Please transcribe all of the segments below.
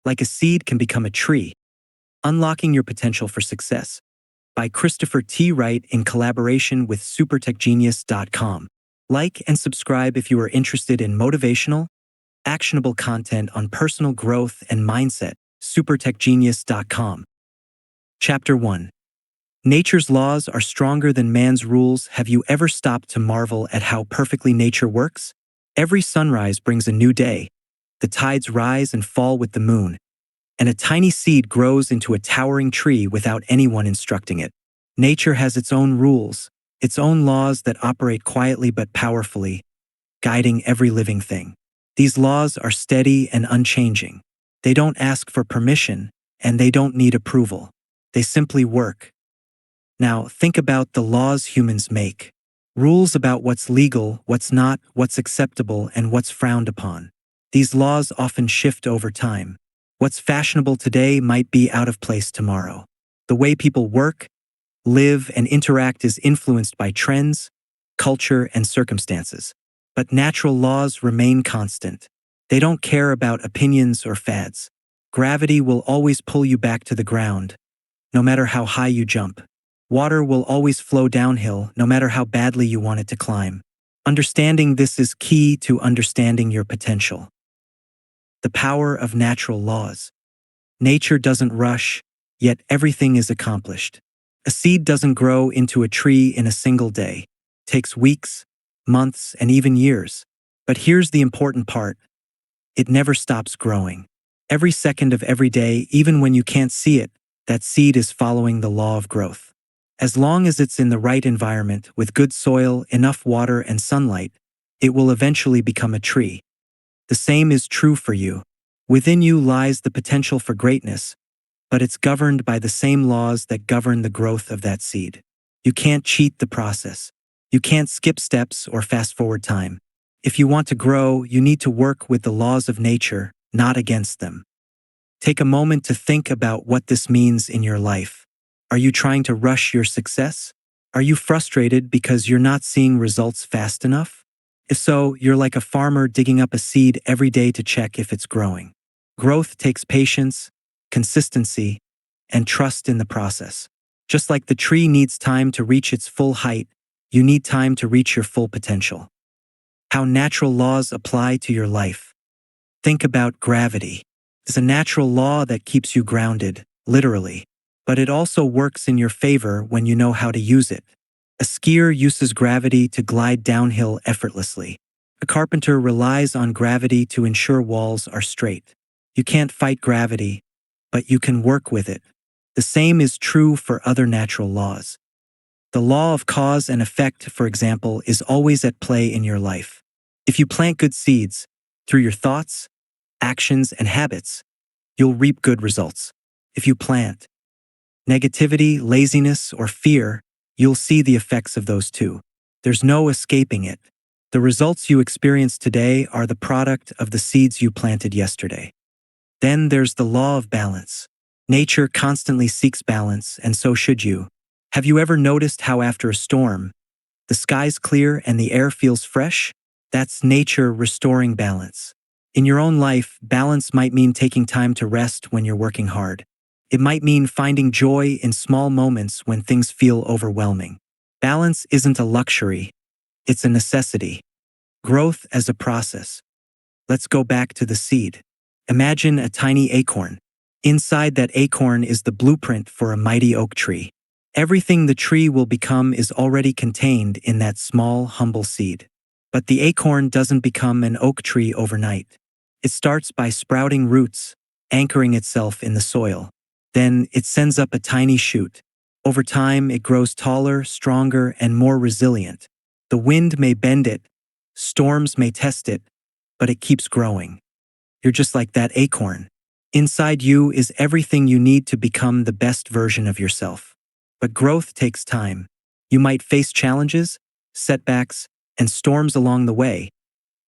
Like a seed can become a tree, unlocking your potential for success. By Christopher T. Wright in collaboration with supertechgenius.com. Like and subscribe if you are interested in motivational, actionable content on personal growth and mindset. supertechgenius.com. Chapter 1. Nature's laws are stronger than man's rules. Have you ever stopped to marvel at how perfectly nature works? Every sunrise brings a new day. The tides rise and fall with the moon, and a tiny seed grows into a towering tree without anyone instructing it. Nature has its own rules, its own laws that operate quietly but powerfully, guiding every living thing. These laws are steady and unchanging. They don't ask for permission, and they don't need approval. They simply work. Now, think about the laws humans make. Rules about what's legal, what's not, what's acceptable, and what's frowned upon. These laws often shift over time. What's fashionable today might be out of place tomorrow. The way people work, live, and interact is influenced by trends, culture, and circumstances. But natural laws remain constant. They don't care about opinions or fads. Gravity will always pull you back to the ground, no matter how high you jump. Water will always flow downhill, no matter how badly you want it to climb. Understanding this is key to understanding your potential. The power of natural laws. Nature doesn't rush, yet everything is accomplished. A seed doesn't grow into a tree in a single day. It takes weeks, months, and even years. But here's the important part. It never stops growing. Every second of every day, even when you can't see it, that seed is following the law of growth. As long as it's in the right environment, with good soil, enough water, and sunlight, it will eventually become a tree. The same is true for you. Within you lies the potential for greatness, but it's governed by the same laws that govern the growth of that seed. You can't cheat the process. You can't skip steps or fast forward time. If you want to grow, you need to work with the laws of nature, not against them. Take a moment to think about what this means in your life. Are you trying to rush your success? Are you frustrated because you're not seeing results fast enough? If so, you're like a farmer digging up a seed every day to check if it's growing. Growth takes patience, consistency, and trust in the process. Just like the tree needs time to reach its full height, you need time to reach your full potential. How natural laws apply to your life. Think about gravity. It's a natural law that keeps you grounded, literally. But it also works in your favor when you know how to use it. A skier uses gravity to glide downhill effortlessly. A carpenter relies on gravity to ensure walls are straight. You can't fight gravity, but you can work with it. The same is true for other natural laws. The law of cause and effect, for example, is always at play in your life. If you plant good seeds, through your thoughts, actions, and habits, you'll reap good results. If you plant negativity, laziness, or fear, you'll see the effects of those too. There's no escaping it. The results you experience today are the product of the seeds you planted yesterday. Then there's the law of balance. Nature constantly seeks balance, and so should you. Have you ever noticed how after a storm, the sky's clear and the air feels fresh? That's nature restoring balance. In your own life, balance might mean taking time to rest when you're working hard. It might mean finding joy in small moments when things feel overwhelming. Balance isn't a luxury, it's a necessity. Growth as a process. Let's go back to the seed. Imagine a tiny acorn. Inside that acorn is the blueprint for a mighty oak tree. Everything the tree will become is already contained in that small, humble seed. But the acorn doesn't become an oak tree overnight. It starts by sprouting roots, anchoring itself in the soil. Then it sends up a tiny shoot. Over time, it grows taller, stronger, and more resilient. The wind may bend it, storms may test it, but it keeps growing. You're just like that acorn. Inside you is everything you need to become the best version of yourself. But growth takes time. You might face challenges, setbacks, and storms along the way,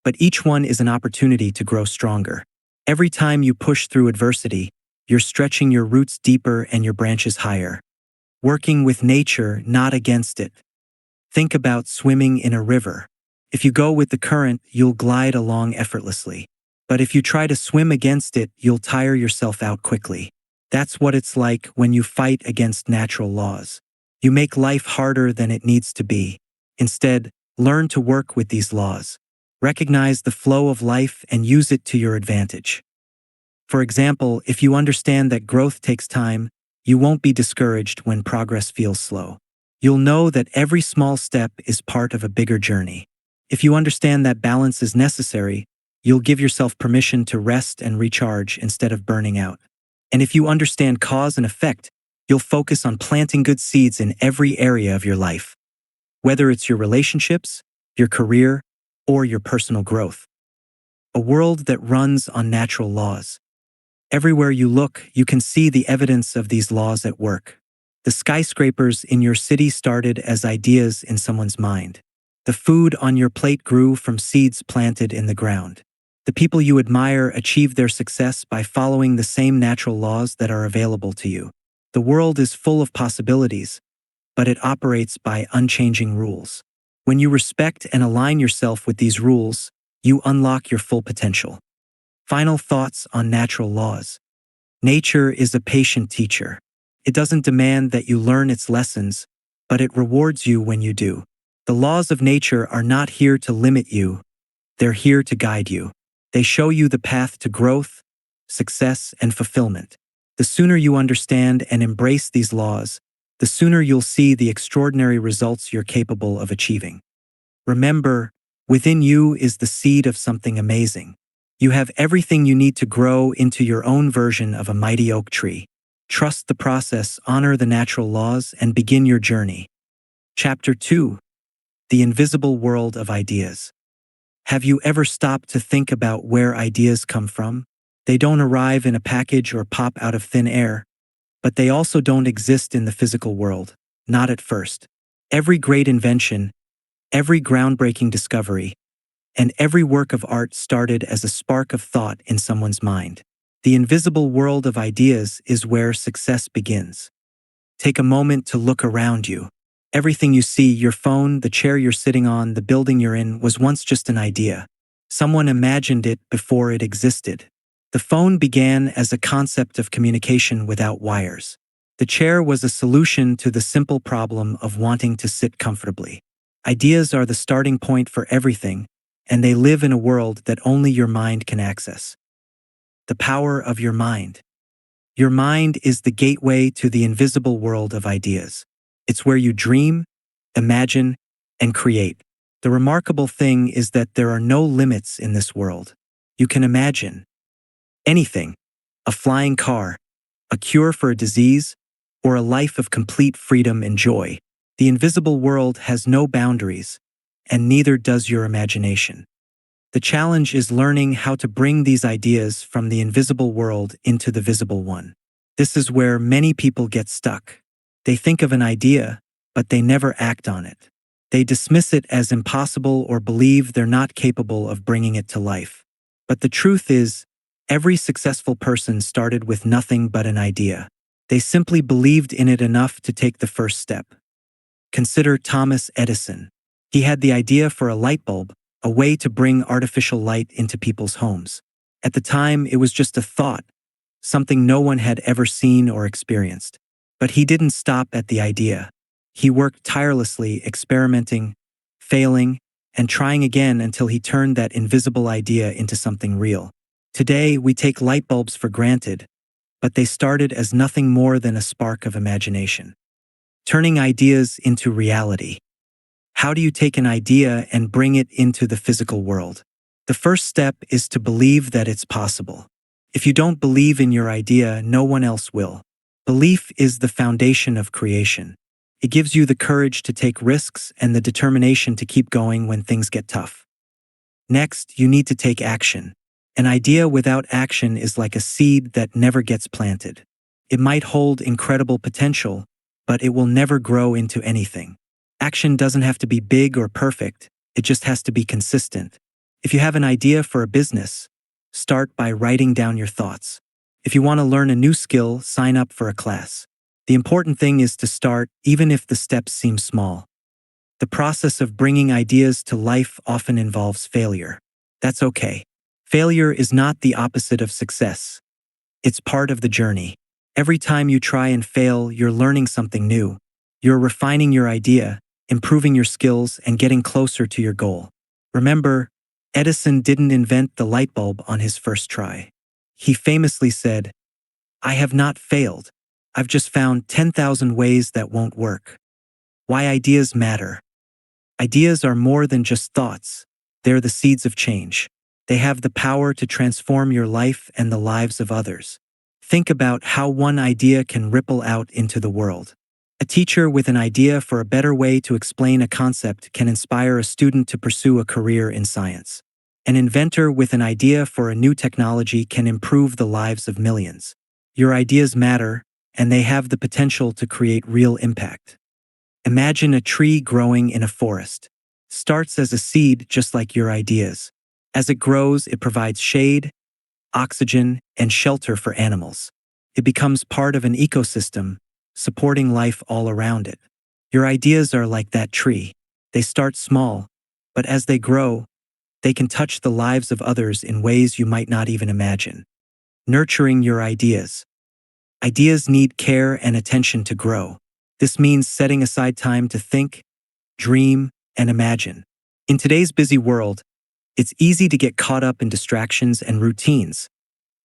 but each one is an opportunity to grow stronger. Every time you push through adversity, you're stretching your roots deeper and your branches higher. Working with nature, not against it. Think about swimming in a river. If you go with the current, you'll glide along effortlessly. But if you try to swim against it, you'll tire yourself out quickly. That's what it's like when you fight against natural laws. You make life harder than it needs to be. Instead, learn to work with these laws. Recognize the flow of life and use it to your advantage. For example, if you understand that growth takes time, you won't be discouraged when progress feels slow. You'll know that every small step is part of a bigger journey. If you understand that balance is necessary, you'll give yourself permission to rest and recharge instead of burning out. And if you understand cause and effect, you'll focus on planting good seeds in every area of your life. Whether it's your relationships, your career, or your personal growth. A world that runs on natural laws. Everywhere you look, you can see the evidence of these laws at work. The skyscrapers in your city started as ideas in someone's mind. The food on your plate grew from seeds planted in the ground. The people you admire achieved their success by following the same natural laws that are available to you. The world is full of possibilities, but it operates by unchanging rules. When you respect and align yourself with these rules, you unlock your full potential. Final thoughts on natural laws. Nature is a patient teacher. It doesn't demand that you learn its lessons, but it rewards you when you do. The laws of nature are not here to limit you. They're here to guide you. They show you the path to growth, success, and fulfillment. The sooner you understand and embrace these laws, the sooner you'll see the extraordinary results you're capable of achieving. Remember, within you is the seed of something amazing. You have everything you need to grow into your own version of a mighty oak tree. Trust the process, honor the natural laws, and begin your journey. Chapter 2. The Invisible World of Ideas. Have you ever stopped to think about where ideas come from? They don't arrive in a package or pop out of thin air, but they also don't exist in the physical world, not at first. Every great invention, every groundbreaking discovery, and every work of art started as a spark of thought in someone's mind. The invisible world of ideas is where success begins. Take a moment to look around you. Everything you see, your phone, the chair you're sitting on, the building you're in, was once just an idea. Someone imagined it before it existed. The phone began as a concept of communication without wires. The chair was a solution to the simple problem of wanting to sit comfortably. Ideas are the starting point for everything, and they live in a world that only your mind can access. The power of your mind. Your mind is the gateway to the invisible world of ideas. It's where you dream, imagine, and create. The remarkable thing is that there are no limits in this world. You can imagine anything: a flying car, a cure for a disease, or a life of complete freedom and joy. The invisible world has no boundaries, and neither does your imagination. The challenge is learning how to bring these ideas from the invisible world into the visible one. This is where many people get stuck. They think of an idea, but they never act on it. They dismiss it as impossible or believe they're not capable of bringing it to life. But the truth is, every successful person started with nothing but an idea. They simply believed in it enough to take the first step. Consider Thomas Edison. He had the idea for a light bulb, a way to bring artificial light into people's homes. At the time, it was just a thought, something no one had ever seen or experienced. But he didn't stop at the idea. He worked tirelessly, experimenting, failing, and trying again until he turned that invisible idea into something real. Today, we take light bulbs for granted, but they started as nothing more than a spark of imagination. Turning ideas into reality. How do you take an idea and bring it into the physical world? The first step is to believe that it's possible. If you don't believe in your idea, no one else will. Belief is the foundation of creation. It gives you the courage to take risks and the determination to keep going when things get tough. Next, you need to take action. An idea without action is like a seed that never gets planted. It might hold incredible potential, but it will never grow into anything. Action doesn't have to be big or perfect, it just has to be consistent. If you have an idea for a business, start by writing down your thoughts. If you want to learn a new skill, sign up for a class. The important thing is to start, even if the steps seem small. The process of bringing ideas to life often involves failure. That's okay. Failure is not the opposite of success. It's part of the journey. Every time you try and fail, you're learning something new. You're refining your idea, improving your skills, and getting closer to your goal. Remember, Edison didn't invent the light bulb on his first try. He famously said, "I have not failed. I've just found 10,000 ways that won't work." Why ideas matter. Ideas are more than just thoughts. They're the seeds of change. They have the power to transform your life and the lives of others. Think about how one idea can ripple out into the world. A teacher with an idea for a better way to explain a concept can inspire a student to pursue a career in science. An inventor with an idea for a new technology can improve the lives of millions. Your ideas matter, and they have the potential to create real impact. Imagine a tree growing in a forest. Starts as a seed just like your ideas. As it grows, it provides shade, oxygen, and shelter for animals. It becomes part of an ecosystem, supporting life all around it. Your ideas are like that tree. They start small, but as they grow, they can touch the lives of others in ways you might not even imagine. Nurturing your ideas. Ideas need care and attention to grow. This means setting aside time to think, dream, and imagine. In today's busy world, it's easy to get caught up in distractions and routines,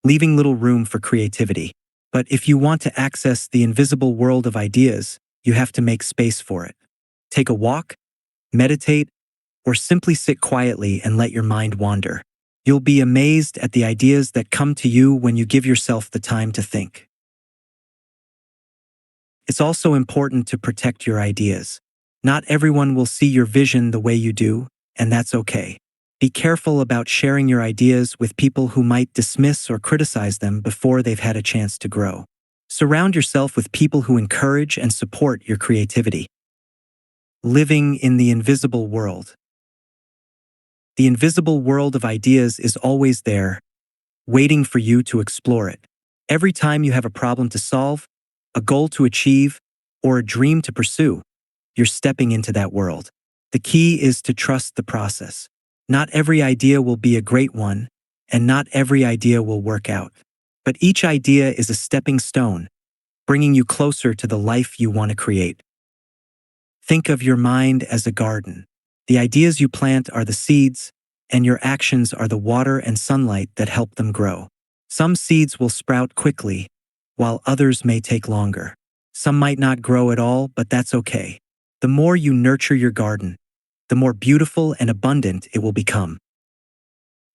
leaving little room for creativity. But if you want to access the invisible world of ideas, you have to make space for it. Take a walk, meditate, or simply sit quietly and let your mind wander. You'll be amazed at the ideas that come to you when you give yourself the time to think. It's also important to protect your ideas. Not everyone will see your vision the way you do, and that's okay. Be careful about sharing your ideas with people who might dismiss or criticize them before they've had a chance to grow. Surround yourself with people who encourage and support your creativity. Living in the invisible world. The invisible world of ideas is always there, waiting for you to explore it. Every time you have a problem to solve, a goal to achieve, or a dream to pursue, you're stepping into that world. The key is to trust the process. Not every idea will be a great one, and not every idea will work out. But each idea is a stepping stone, bringing you closer to the life you want to create. Think of your mind as a garden. The ideas you plant are the seeds, and your actions are the water and sunlight that help them grow. Some seeds will sprout quickly, while others may take longer. Some might not grow at all, but that's okay. The more you nurture your garden, the more beautiful and abundant it will become.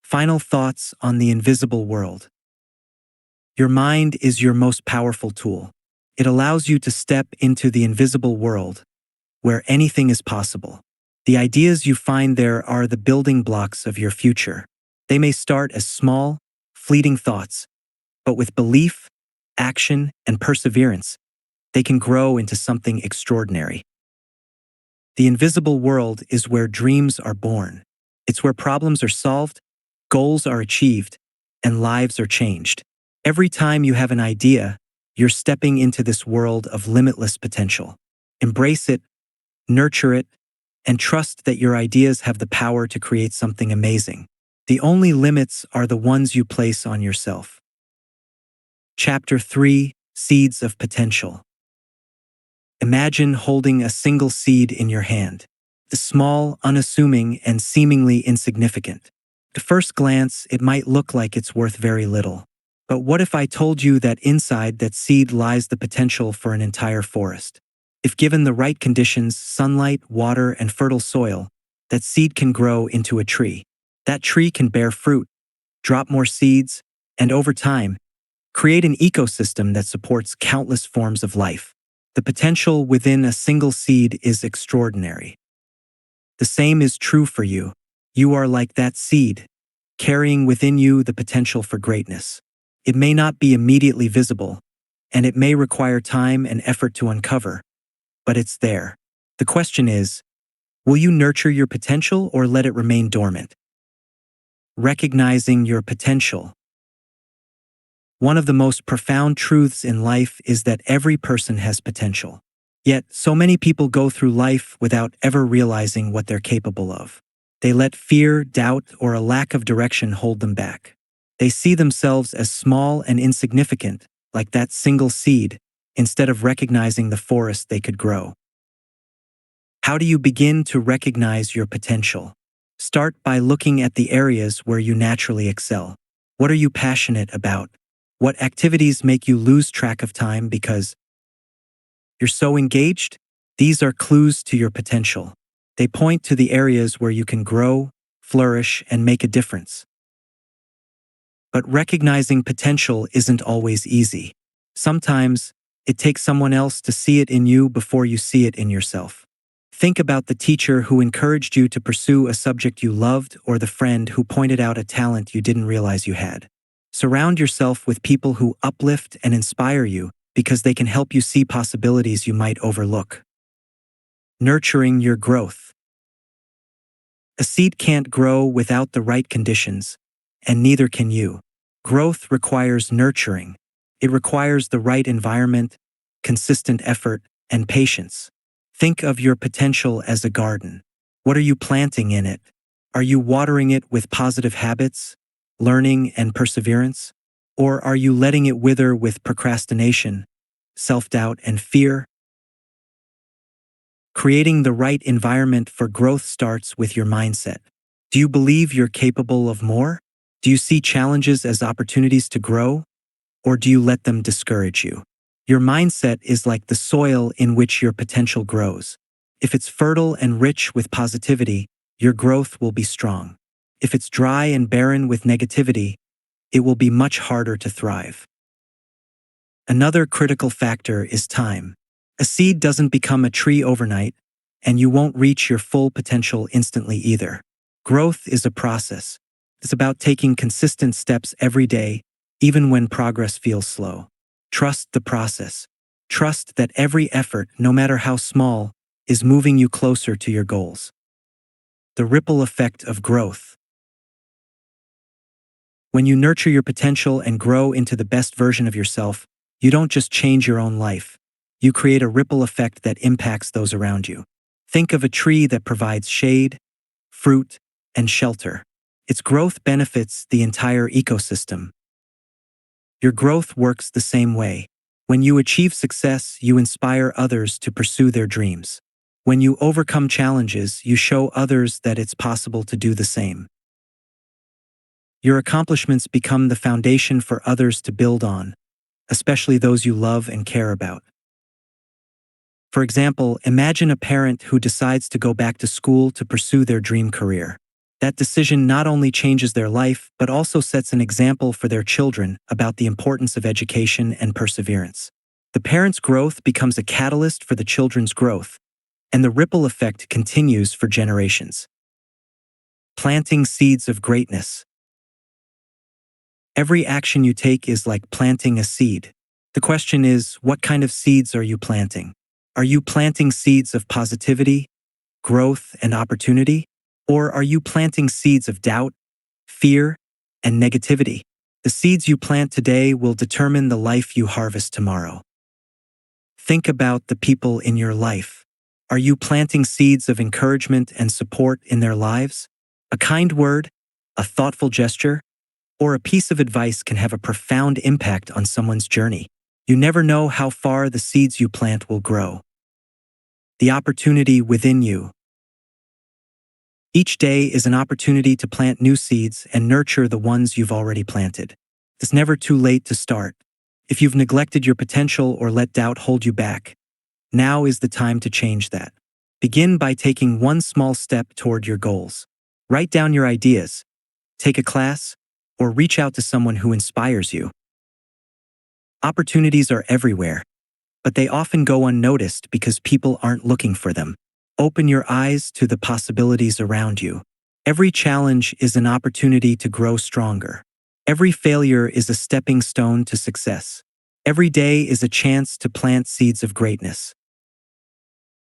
Final thoughts on the invisible world. Your mind is your most powerful tool. It allows you to step into the invisible world, where anything is possible. The ideas you find there are the building blocks of your future. They may start as small, fleeting thoughts, but with belief, action, and perseverance, they can grow into something extraordinary. The invisible world is where dreams are born. It's where problems are solved, goals are achieved, and lives are changed. Every time you have an idea, you're stepping into this world of limitless potential. Embrace it, nurture it, and trust that your ideas have the power to create something amazing. The only limits are the ones you place on yourself. Chapter 3: Seeds of Potential. Imagine holding a single seed in your hand. The small, unassuming, and seemingly insignificant. At first glance, it might look like it's worth very little. But what if I told you that inside that seed lies the potential for an entire forest? If given the right conditions, sunlight, water, and fertile soil, that seed can grow into a tree. That tree can bear fruit, drop more seeds, and over time, create an ecosystem that supports countless forms of life. The potential within a single seed is extraordinary. The same is true for you. You are like that seed, carrying within you the potential for greatness. It may not be immediately visible, and it may require time and effort to uncover, but it's there. The question is, will you nurture your potential or let it remain dormant? Recognizing your potential. One of the most profound truths in life is that every person has potential. Yet, so many people go through life without ever realizing what they're capable of. They let fear, doubt, or a lack of direction hold them back. They see themselves as small and insignificant, like that single seed, instead of recognizing the forest they could grow. How do you begin to recognize your potential? Start by looking at the areas where you naturally excel. What are you passionate about? What activities make you lose track of time because you're so engaged? These are clues to your potential. They point to the areas where you can grow, flourish, and make a difference. But recognizing potential isn't always easy. Sometimes, it takes someone else to see it in you before you see it in yourself. Think about the teacher who encouraged you to pursue a subject you loved or the friend who pointed out a talent you didn't realize you had. Surround yourself with people who uplift and inspire you because they can help you see possibilities you might overlook. Nurturing your growth. A seed can't grow without the right conditions, and neither can you. Growth requires nurturing. It requires the right environment, consistent effort, and patience. Think of your potential as a garden. What are you planting in it? Are you watering it with positive habits, learning, and perseverance? Or are you letting it wither with procrastination, self-doubt, and fear? Creating the right environment for growth starts with your mindset. Do you believe you're capable of more? Do you see challenges as opportunities to grow? Or do you let them discourage you? Your mindset is like the soil in which your potential grows. If it's fertile and rich with positivity, your growth will be strong. If it's dry and barren with negativity, it will be much harder to thrive. Another critical factor is time. A seed doesn't become a tree overnight, and you won't reach your full potential instantly either. Growth is a process. It's about taking consistent steps every day, even when progress feels slow. Trust the process. Trust that every effort, no matter how small, is moving you closer to your goals. The ripple effect of growth. When you nurture your potential and grow into the best version of yourself, you don't just change your own life. You create a ripple effect that impacts those around you. Think of a tree that provides shade, fruit, and shelter. Its growth benefits the entire ecosystem. Your growth works the same way. When you achieve success, you inspire others to pursue their dreams. When you overcome challenges, you show others that it's possible to do the same. Your accomplishments become the foundation for others to build on, especially those you love and care about. For example, imagine a parent who decides to go back to school to pursue their dream career. That decision not only changes their life, but also sets an example for their children about the importance of education and perseverance. The parent's growth becomes a catalyst for the children's growth, and the ripple effect continues for generations. Planting seeds of greatness. Every action you take is like planting a seed. The question is, what kind of seeds are you planting? Are you planting seeds of positivity, growth, and opportunity? Or are you planting seeds of doubt, fear, and negativity? The seeds you plant today will determine the life you harvest tomorrow. Think about the people in your life. Are you planting seeds of encouragement and support in their lives? A kind word, a thoughtful gesture, or a piece of advice can have a profound impact on someone's journey. You never know how far the seeds you plant will grow. The opportunity within you. Each day is an opportunity to plant new seeds and nurture the ones you've already planted. It's never too late to start. If you've neglected your potential or let doubt hold you back, now is the time to change that. Begin by taking one small step toward your goals. Write down your ideas, take a class, or reach out to someone who inspires you. Opportunities are everywhere, but they often go unnoticed because people aren't looking for them. Open your eyes to the possibilities around you. Every challenge is an opportunity to grow stronger. Every failure is a stepping stone to success. Every day is a chance to plant seeds of greatness.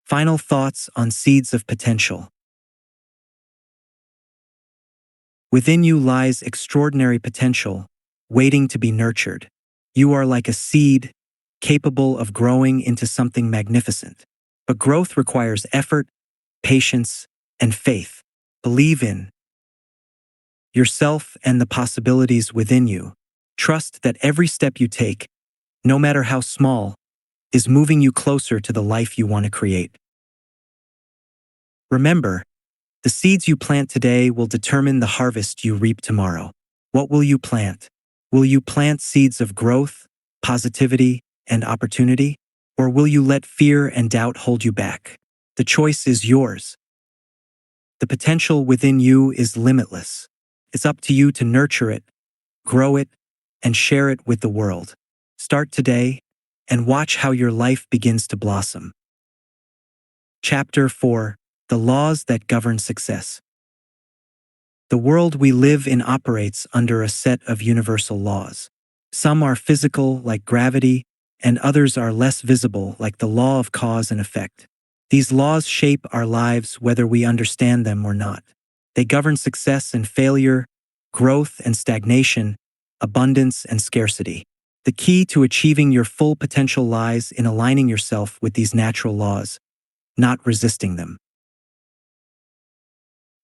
Final thoughts on seeds of potential. Within you lies extraordinary potential, waiting to be nurtured. You are like a seed, capable of growing into something magnificent. But growth requires effort, patience, and faith. Believe in yourself and the possibilities within you. Trust that every step you take, no matter how small, is moving you closer to the life you want to create. Remember, the seeds you plant today will determine the harvest you reap tomorrow. What will you plant? Will you plant seeds of growth, positivity, and opportunity? Or will you let fear and doubt hold you back? The choice is yours. The potential within you is limitless. It's up to you to nurture it, grow it, and share it with the world. Start today and watch how your life begins to blossom. Chapter 4: The Laws That Govern Success. The world we live in operates under a set of universal laws. Some are physical, like gravity, and others are less visible, like the law of cause and effect. These laws shape our lives whether we understand them or not. They govern success and failure, growth and stagnation, abundance and scarcity. The key to achieving your full potential lies in aligning yourself with these natural laws, not resisting them.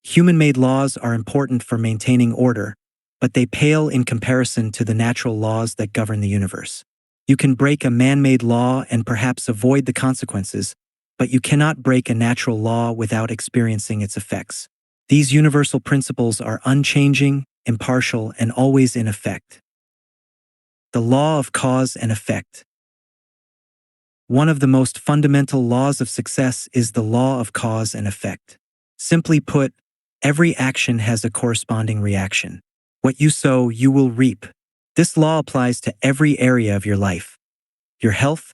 Human-made laws are important for maintaining order, but they pale in comparison to the natural laws that govern the universe. You can break a man-made law and perhaps avoid the consequences, but you cannot break a natural law without experiencing its effects. These universal principles are unchanging, impartial, and always in effect. The law of cause and effect. One of the most fundamental laws of success is the law of cause and effect. Simply put, every action has a corresponding reaction. What you sow, you will reap. This law applies to every area of your life: your health,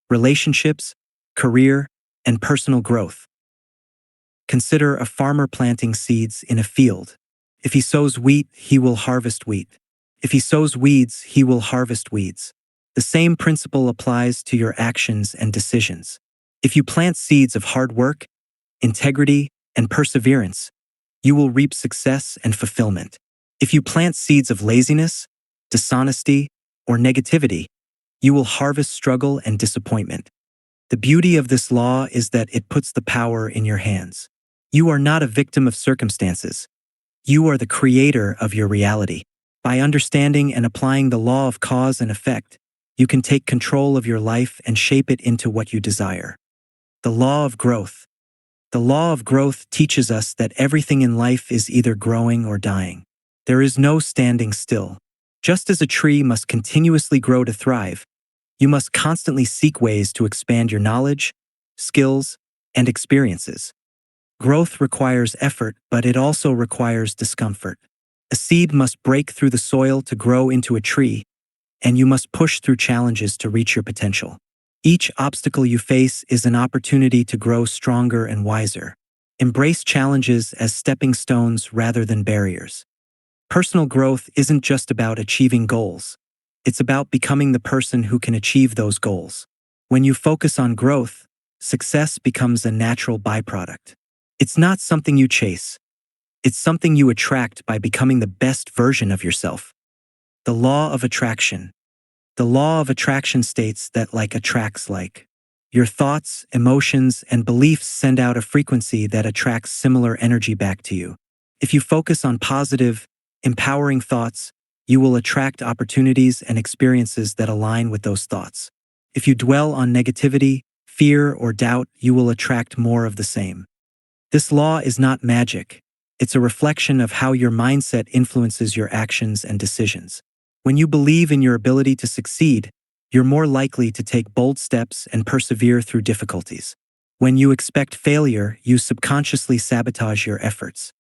relationships, career, and personal growth. Consider a farmer planting seeds in a field. If he sows wheat, he will harvest wheat. If he sows weeds, he will harvest weeds. The same principle applies to your actions and decisions. If you plant seeds of hard work, integrity, and perseverance, you will reap success and fulfillment. If you plant seeds of laziness, dishonesty, or negativity, you will harvest struggle and disappointment. The beauty of this law is that it puts the power in your hands. You are not a victim of circumstances. You are the creator of your reality. By understanding and applying the law of cause and effect, you can take control of your life and shape it into what you desire. The law of growth. The law of growth teaches us that everything in life is either growing or dying. There is no standing still. Just as a tree must continuously grow to thrive, you must constantly seek ways to expand your knowledge, skills, and experiences. Growth requires effort, but it also requires discomfort. A seed must break through the soil to grow into a tree, and you must push through challenges to reach your potential. Each obstacle you face is an opportunity to grow stronger and wiser. Embrace challenges as stepping stones rather than barriers. Personal growth isn't just about achieving goals. It's about becoming the person who can achieve those goals. When you focus on growth, success becomes a natural byproduct. It's not something you chase. It's something you attract by becoming the best version of yourself. The law of attraction. The law of attraction states that like attracts like. Your thoughts, emotions, and beliefs send out a frequency that attracts similar energy back to you. If you focus on positive, empowering thoughts, you will attract opportunities and experiences that align with those thoughts. If you dwell on negativity, fear, or doubt, you will attract more of the same. This law is not magic. It's a reflection of how your mindset influences your actions and decisions. When you believe in your ability to succeed, you're more likely to take bold steps and persevere through difficulties. When you expect failure, you subconsciously sabotage your efforts.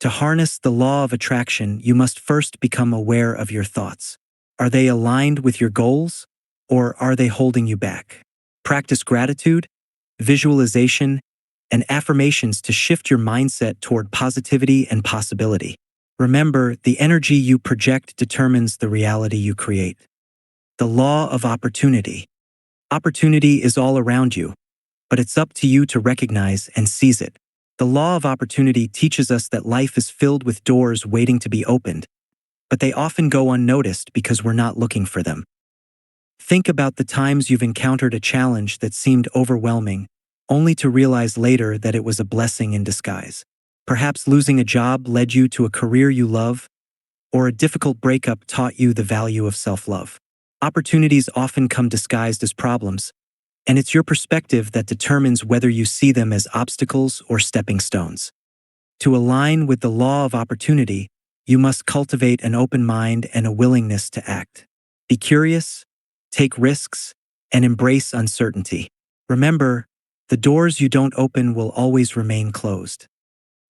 To harness the law of attraction, you must first become aware of your thoughts. Are they aligned with your goals, or are they holding you back? Practice gratitude, visualization, and affirmations to shift your mindset toward positivity and possibility. Remember, the energy you project determines the reality you create. The law of opportunity. Opportunity is all around you, but it's up to you to recognize and seize it. The law of opportunity teaches us that life is filled with doors waiting to be opened, but they often go unnoticed because we're not looking for them. Think about the times you've encountered a challenge that seemed overwhelming, only to realize later that it was a blessing in disguise. Perhaps losing a job led you to a career you love, or a difficult breakup taught you the value of self-love. Opportunities often come disguised as problems, and it's your perspective that determines whether you see them as obstacles or stepping stones. To align with the law of opportunity, you must cultivate an open mind and a willingness to act. Be curious, take risks, and embrace uncertainty. Remember, the doors you don't open will always remain closed.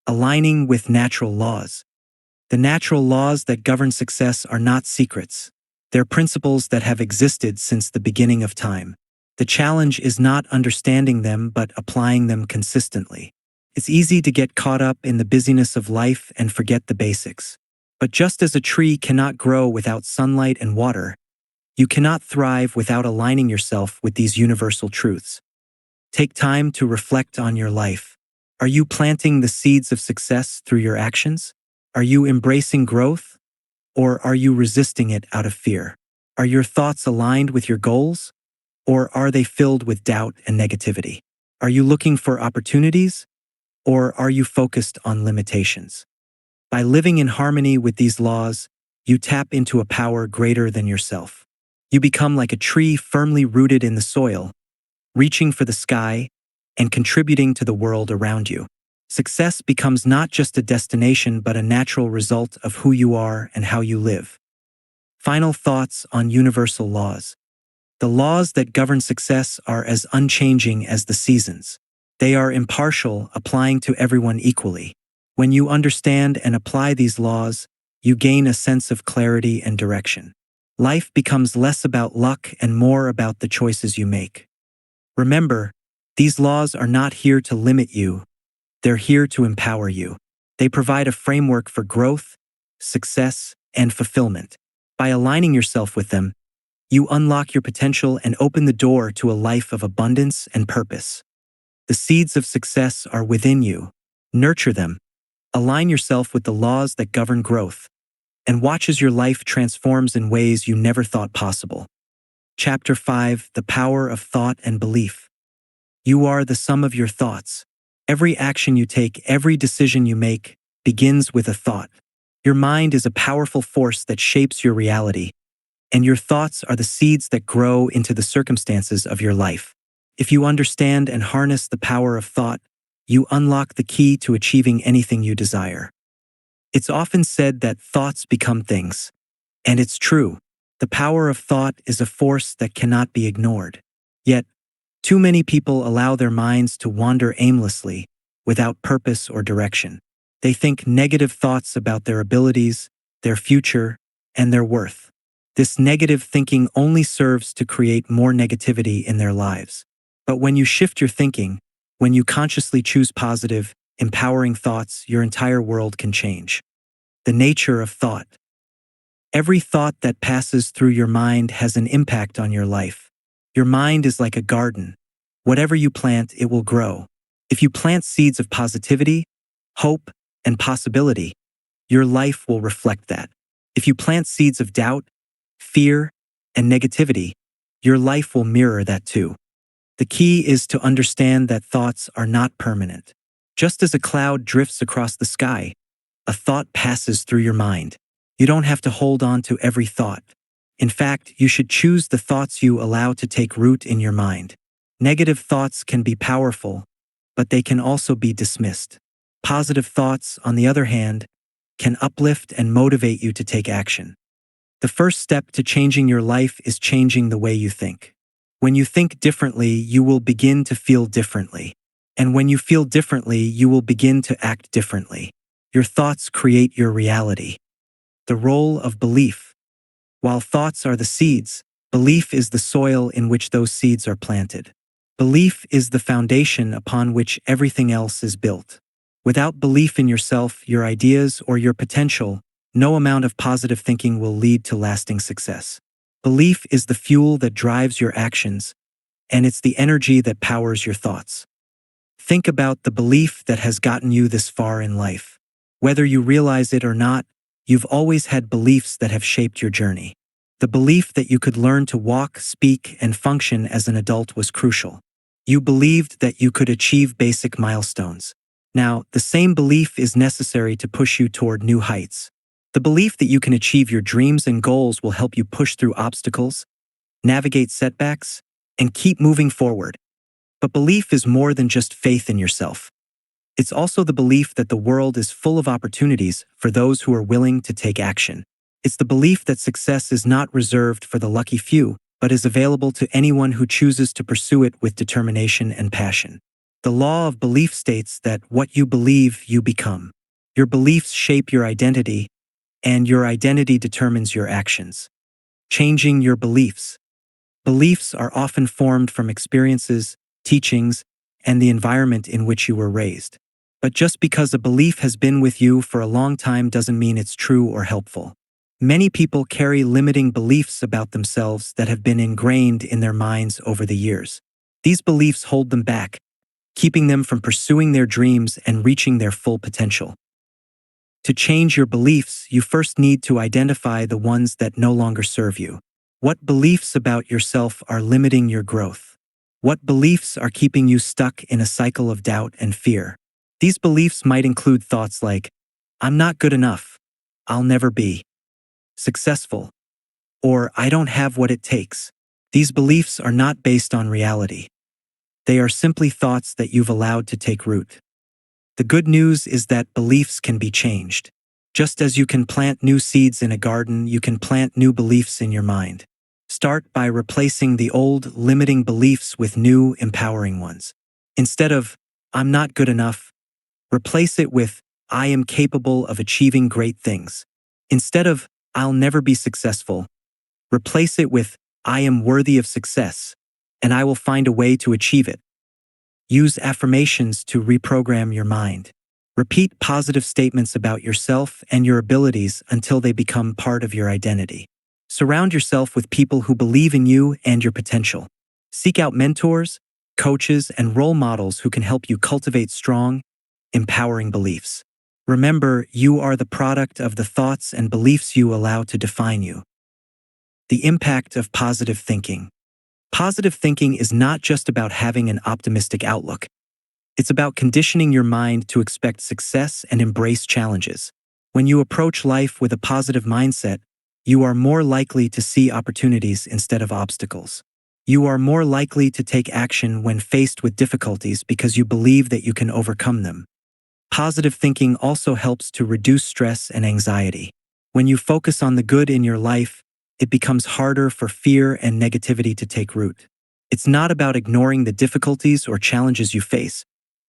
Aligning with natural laws. The natural laws that govern success are not secrets. They're principles that have existed since the beginning of time. The challenge is not understanding them but applying them consistently. It's easy to get caught up in the busyness of life and forget the basics. But just as a tree cannot grow without sunlight and water, you cannot thrive without aligning yourself with these universal truths. Take time to reflect on your life. Are you planting the seeds of success through your actions? Are you embracing growth? Or are you resisting it out of fear? Are your thoughts aligned with your goals? Or are they filled with doubt and negativity? Are you looking for opportunities? Or are you focused on limitations? By living in harmony with these laws, you tap into a power greater than yourself. You become like a tree firmly rooted in the soil, reaching for the sky and contributing to the world around you. Success becomes not just a destination but a natural result of who you are and how you live. Final thoughts on universal laws. The laws that govern success are as unchanging as the seasons. They are impartial, applying to everyone equally. When you understand and apply these laws, you gain a sense of clarity and direction. Life becomes less about luck and more about the choices you make. Remember, these laws are not here to limit you. They're here to empower you. They provide a framework for growth, success, and fulfillment. By aligning yourself with them, you unlock your potential and open the door to a life of abundance and purpose. The seeds of success are within you. Nurture them. Align yourself with the laws that govern growth, and watch as your life transforms in ways you never thought possible. Chapter 5: The Power of Thought and Belief. You are the sum of your thoughts. Every action you take, every decision you make, begins with a thought. Your mind is a powerful force that shapes your reality, and your thoughts are the seeds that grow into the circumstances of your life. If you understand and harness the power of thought, you unlock the key to achieving anything you desire. It's often said that thoughts become things, and it's true. The power of thought is a force that cannot be ignored. Yet, too many people allow their minds to wander aimlessly, without purpose or direction. They think negative thoughts about their abilities, their future, and their worth. This negative thinking only serves to create more negativity in their lives. But when you shift your thinking, when you consciously choose positive, empowering thoughts, your entire world can change. The nature of thought. Every thought that passes through your mind has an impact on your life. Your mind is like a garden. Whatever you plant, it will grow. If you plant seeds of positivity, hope, and possibility, your life will reflect that. If you plant seeds of doubt, fear, and negativity, your life will mirror that too. The key is to understand that thoughts are not permanent. Just as a cloud drifts across the sky, a thought passes through your mind. You don't have to hold on to every thought. In fact, you should choose the thoughts you allow to take root in your mind. Negative thoughts can be powerful, but they can also be dismissed. Positive thoughts, on the other hand, can uplift and motivate you to take action. The first step to changing your life is changing the way you think. When you think differently, you will begin to feel differently. And when you feel differently, you will begin to act differently. Your thoughts create your reality. The role of belief. While thoughts are the seeds, belief is the soil in which those seeds are planted. Belief is the foundation upon which everything else is built. Without belief in yourself, your ideas, or your potential, no amount of positive thinking will lead to lasting success. Belief is the fuel that drives your actions, and it's the energy that powers your thoughts. Think about the belief that has gotten you this far in life. Whether you realize it or not, you've always had beliefs that have shaped your journey. The belief that you could learn to walk, speak, and function as an adult was crucial. You believed that you could achieve basic milestones. Now, the same belief is necessary to push you toward new heights. The belief that you can achieve your dreams and goals will help you push through obstacles, navigate setbacks, and keep moving forward. But belief is more than just faith in yourself. It's also the belief that the world is full of opportunities for those who are willing to take action. It's the belief that success is not reserved for the lucky few, but is available to anyone who chooses to pursue it with determination and passion. The law of belief states that what you believe, you become. Your beliefs shape your identity, and your identity determines your actions. Changing your beliefs. Beliefs are often formed from experiences, teachings, and the environment in which you were raised. But just because a belief has been with you for a long time doesn't mean it's true or helpful. Many people carry limiting beliefs about themselves that have been ingrained in their minds over the years. These beliefs hold them back, keeping them from pursuing their dreams and reaching their full potential. To change your beliefs, you first need to identify the ones that no longer serve you. What beliefs about yourself are limiting your growth? What beliefs are keeping you stuck in a cycle of doubt and fear? These beliefs might include thoughts like, I'm not good enough, I'll never be successful, or I don't have what it takes. These beliefs are not based on reality. They are simply thoughts that you've allowed to take root. The good news is that beliefs can be changed. Just as you can plant new seeds in a garden, you can plant new beliefs in your mind. Start by replacing the old, limiting beliefs with new, empowering ones. Instead of, I'm not good enough, replace it with, I am capable of achieving great things. Instead of, I'll never be successful, replace it with, I am worthy of success, and I will find a way to achieve it. Use affirmations to reprogram your mind. Repeat positive statements about yourself and your abilities until they become part of your identity. Surround yourself with people who believe in you and your potential. Seek out mentors, coaches, and role models who can help you cultivate strong, empowering beliefs. Remember, you are the product of the thoughts and beliefs you allow to define you. The impact of positive thinking. Positive thinking is not just about having an optimistic outlook. It's about conditioning your mind to expect success and embrace challenges. When you approach life with a positive mindset, you are more likely to see opportunities instead of obstacles. You are more likely to take action when faced with difficulties because you believe that you can overcome them. Positive thinking also helps to reduce stress and anxiety. When you focus on the good in your life, it becomes harder for fear and negativity to take root. It's not about ignoring the difficulties or challenges you face,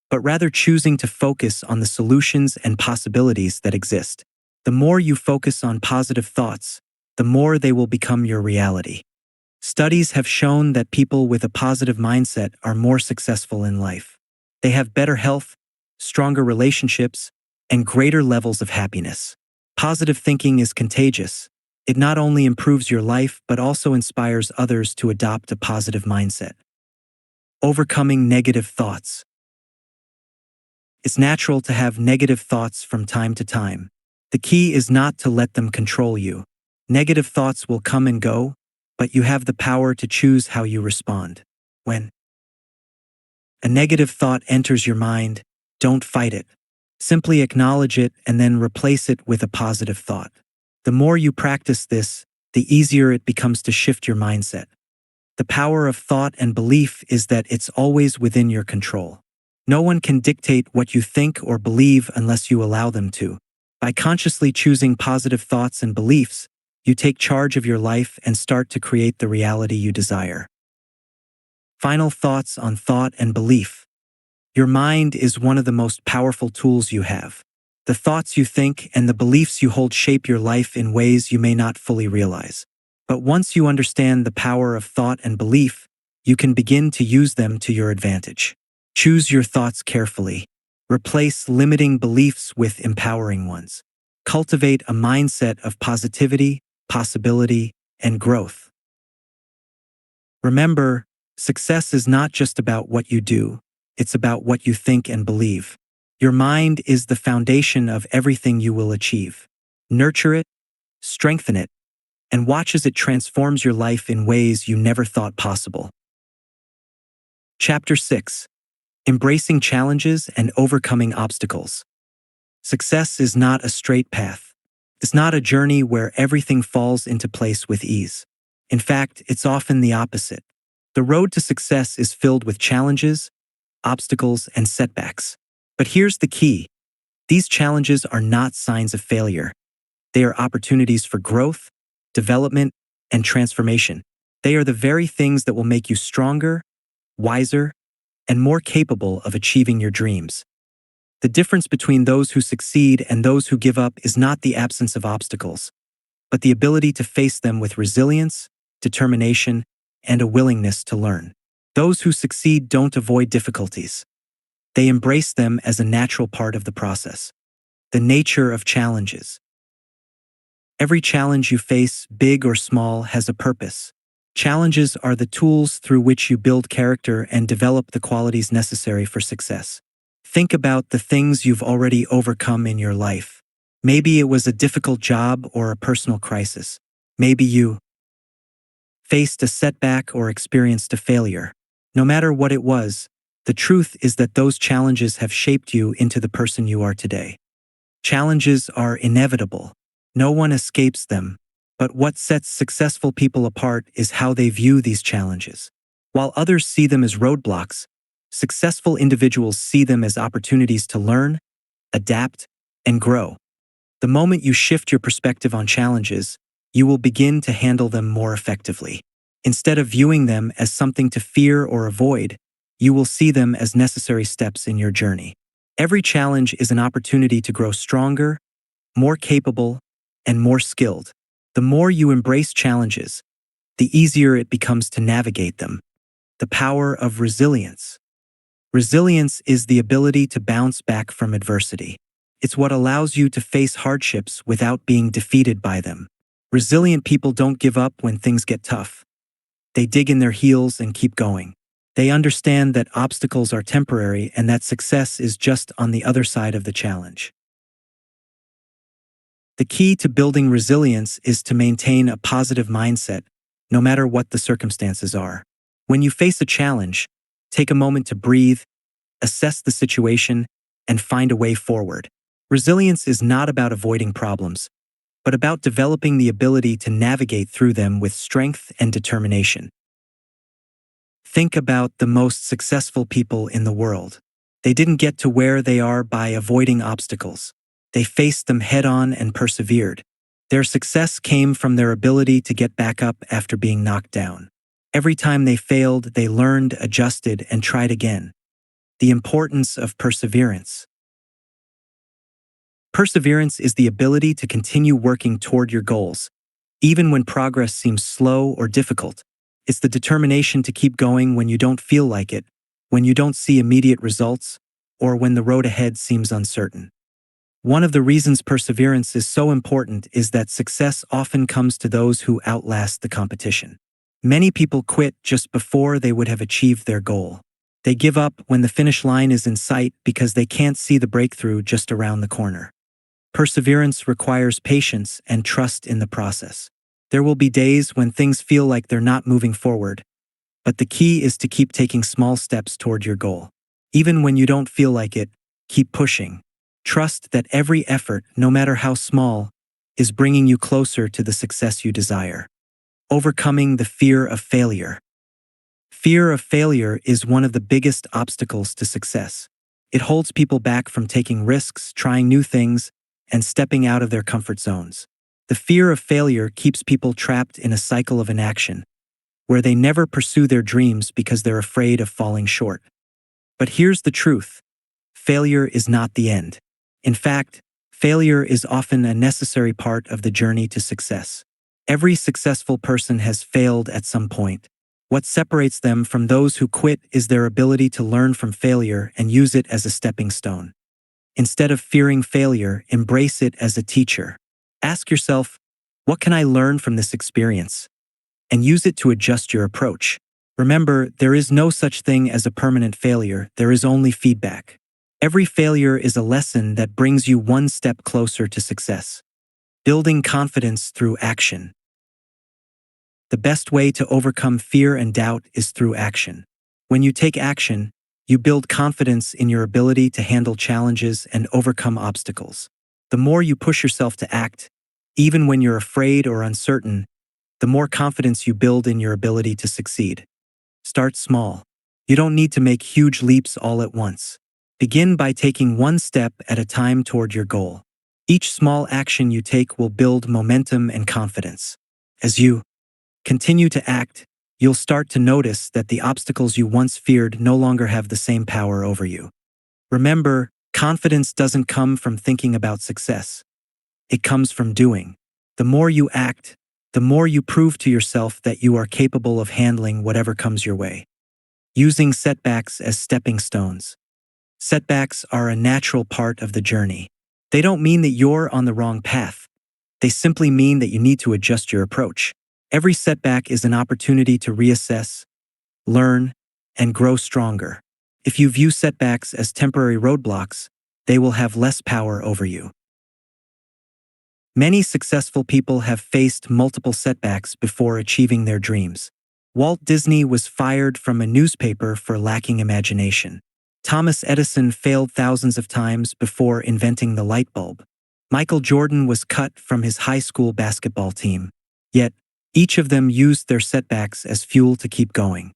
but rather choosing to focus on the solutions and possibilities that exist. The more you focus on positive thoughts, the more they will become your reality. Studies have shown that people with a positive mindset are more successful in life. They have better health, stronger relationships, and greater levels of happiness. Positive thinking is contagious. It not only improves your life but also inspires others to adopt a positive mindset. Overcoming negative thoughts. It's natural to have negative thoughts from time to time. The key is not to let them control you. Negative thoughts will come and go, but you have the power to choose how you respond. When a negative thought enters your mind, don't fight it. Simply acknowledge it and then replace it with a positive thought. The more you practice this, the easier it becomes to shift your mindset. The power of thought and belief is that it's always within your control. No one can dictate what you think or believe unless you allow them to. By consciously choosing positive thoughts and beliefs, you take charge of your life and start to create the reality you desire. Final thoughts on thought and belief. Your mind is one of the most powerful tools you have. The thoughts you think and the beliefs you hold shape your life in ways you may not fully realize. But once you understand the power of thought and belief, you can begin to use them to your advantage. Choose your thoughts carefully. Replace limiting beliefs with empowering ones. Cultivate a mindset of positivity, possibility, and growth. Remember, success is not just about what you do, it's about what you think and believe. Your mind is the foundation of everything you will achieve. Nurture it, strengthen it, and watch as it transforms your life in ways you never thought possible. Chapter 6. Embracing challenges and overcoming obstacles. Success is not a straight path. It's not a journey where everything falls into place with ease. In fact, it's often the opposite. The road to success is filled with challenges, obstacles, and setbacks. But here's the key. These challenges are not signs of failure. They are opportunities for growth, development, and transformation. They are the very things that will make you stronger, wiser, and more capable of achieving your dreams. The difference between those who succeed and those who give up is not the absence of obstacles, but the ability to face them with resilience, determination, and a willingness to learn. Those who succeed don't avoid difficulties. They embrace them as a natural part of the process. The nature of challenges. Every challenge you face, big or small, has a purpose. Challenges are the tools through which you build character and develop the qualities necessary for success. Think about the things you've already overcome in your life. Maybe it was a difficult job or a personal crisis. Maybe you faced a setback or experienced a failure. No matter what it was, the truth is that those challenges have shaped you into the person you are today. Challenges are inevitable. No one escapes them. But what sets successful people apart is how they view these challenges. While others see them as roadblocks, successful individuals see them as opportunities to learn, adapt, and grow. The moment you shift your perspective on challenges, you will begin to handle them more effectively. Instead of viewing them as something to fear or avoid, you will see them as necessary steps in your journey. Every challenge is an opportunity to grow stronger, more capable, and more skilled. The more you embrace challenges, the easier it becomes to navigate them. The power of resilience. Resilience is the ability to bounce back from adversity. It's what allows you to face hardships without being defeated by them. Resilient people don't give up when things get tough. They dig in their heels and keep going. They understand that obstacles are temporary and that success is just on the other side of the challenge. The key to building resilience is to maintain a positive mindset, no matter what the circumstances are. When you face a challenge, take a moment to breathe, assess the situation, and find a way forward. Resilience is not about avoiding problems, but about developing the ability to navigate through them with strength and determination. Think about the most successful people in the world. They didn't get to where they are by avoiding obstacles. They faced them head-on and persevered. Their success came from their ability to get back up after being knocked down. Every time they failed, they learned, adjusted, and tried again. The importance of perseverance. Perseverance is the ability to continue working toward your goals, even when progress seems slow or difficult. It's the determination to keep going when you don't feel like it, when you don't see immediate results, or when the road ahead seems uncertain. One of the reasons perseverance is so important is that success often comes to those who outlast the competition. Many people quit just before they would have achieved their goal. They give up when the finish line is in sight because they can't see the breakthrough just around the corner. Perseverance requires patience and trust in the process. There will be days when things feel like they're not moving forward, but the key is to keep taking small steps toward your goal. Even when you don't feel like it, keep pushing. Trust that every effort, no matter how small, is bringing you closer to the success you desire. Overcoming the fear of failure. Fear of failure is one of the biggest obstacles to success. It holds people back from taking risks, trying new things, and stepping out of their comfort zones. The fear of failure keeps people trapped in a cycle of inaction, where they never pursue their dreams because they're afraid of falling short. But here's the truth. Failure is not the end. In fact, failure is often a necessary part of the journey to success. Every successful person has failed at some point. What separates them from those who quit is their ability to learn from failure and use it as a stepping stone. Instead of fearing failure, embrace it as a teacher. Ask yourself, what can I learn from this experience? And use it to adjust your approach. Remember, there is no such thing as a permanent failure, there is only feedback. Every failure is a lesson that brings you one step closer to success. Building confidence through action. The best way to overcome fear and doubt is through action. When you take action, You build confidence in your ability to handle challenges and overcome obstacles. The more you push yourself to act, even when you're afraid or uncertain, the more confidence you build in your ability to succeed. Start small. You don't need to make huge leaps all at once. Begin by taking one step at a time toward your goal. Each small action you take will build momentum and confidence. As you continue to act, you'll start to notice that the obstacles you once feared no longer have the same power over you. Remember, confidence doesn't come from thinking about success. It comes from doing. The more you act, the more you prove to yourself that you are capable of handling whatever comes your way. Using setbacks as stepping stones. Setbacks are a natural part of the journey. They don't mean that you're on the wrong path. They simply mean that you need to adjust your approach. Every setback is an opportunity to reassess, learn, and grow stronger. If you view setbacks as temporary roadblocks, they will have less power over you. Many successful people have faced multiple setbacks before achieving their dreams. Walt Disney was fired from a newspaper for lacking imagination. Thomas Edison failed thousands of times before inventing the light bulb. Michael Jordan was cut from his high school basketball team. Yet, each of them used their setbacks as fuel to keep going.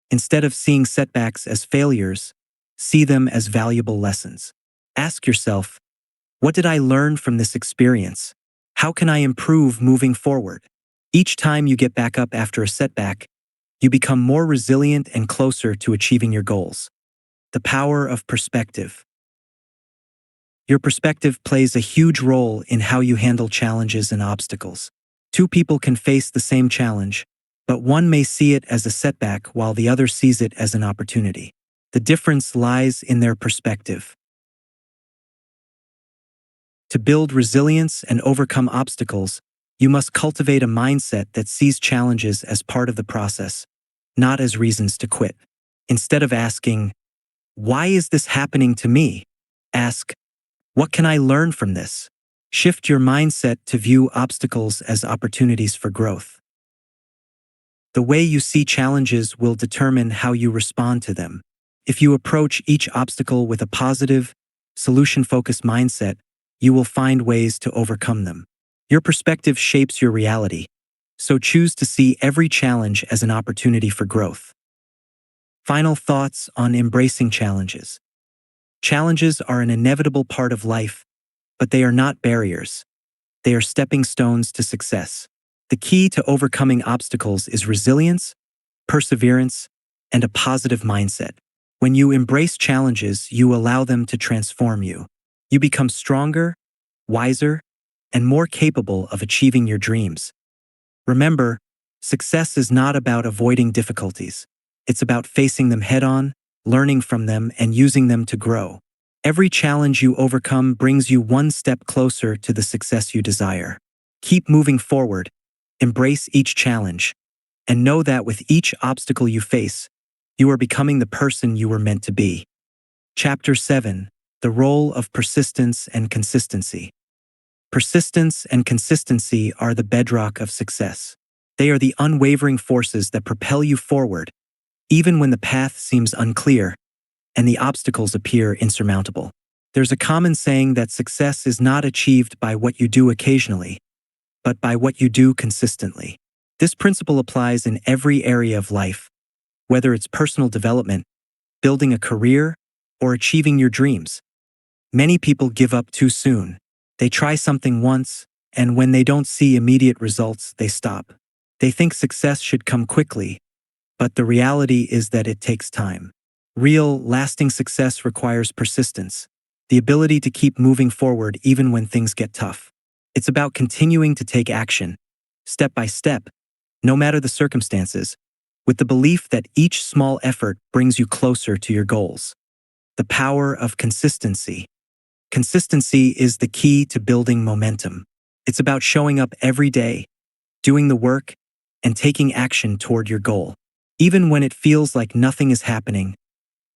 Instead of seeing setbacks as failures, see them as valuable lessons. Ask yourself, what did I learn from this experience? How can I improve moving forward? Each time you get back up after a setback, you become more resilient and closer to achieving your goals. The power of perspective. Your perspective plays a huge role in how you handle challenges and obstacles. Two people can face the same challenge, but one may see it as a setback while the other sees it as an opportunity. The difference lies in their perspective. To build resilience and overcome obstacles, you must cultivate a mindset that sees challenges as part of the process, not as reasons to quit. Instead of asking, "Why is this happening to me?" ask, "What can I learn from this?" Shift your mindset to view obstacles as opportunities for growth. The way you see challenges will determine how you respond to them. If you approach each obstacle with a positive, solution-focused mindset, you will find ways to overcome them. Your perspective shapes your reality, so choose to see every challenge as an opportunity for growth. Final thoughts on embracing challenges. Challenges are an inevitable part of life, but they are not barriers. They are stepping stones to success. The key to overcoming obstacles is resilience, perseverance, and a positive mindset. When you embrace challenges, you allow them to transform you. You become stronger, wiser, and more capable of achieving your dreams. Remember, success is not about avoiding difficulties. It's about facing them head-on, learning from them, and using them to grow. Every challenge you overcome brings you one step closer to the success you desire. Keep moving forward, embrace each challenge, and know that with each obstacle you face, you are becoming the person you were meant to be. Chapter 7. The Role of Persistence and Consistency. Persistence and consistency are the bedrock of success. They are the unwavering forces that propel you forward, even when the path seems unclear and the obstacles appear insurmountable. There's a common saying that success is not achieved by what you do occasionally, but by what you do consistently. This principle applies in every area of life, whether it's personal development, building a career, or achieving your dreams. Many people give up too soon. They try something once, and when they don't see immediate results, they stop. They think success should come quickly, but the reality is that it takes time. Real, lasting success requires persistence, the ability to keep moving forward even when things get tough. It's about continuing to take action, step by step, no matter the circumstances, with the belief that each small effort brings you closer to your goals. The power of consistency. Consistency is the key to building momentum. It's about showing up every day, doing the work, and taking action toward your goal. Even when it feels like nothing is happening,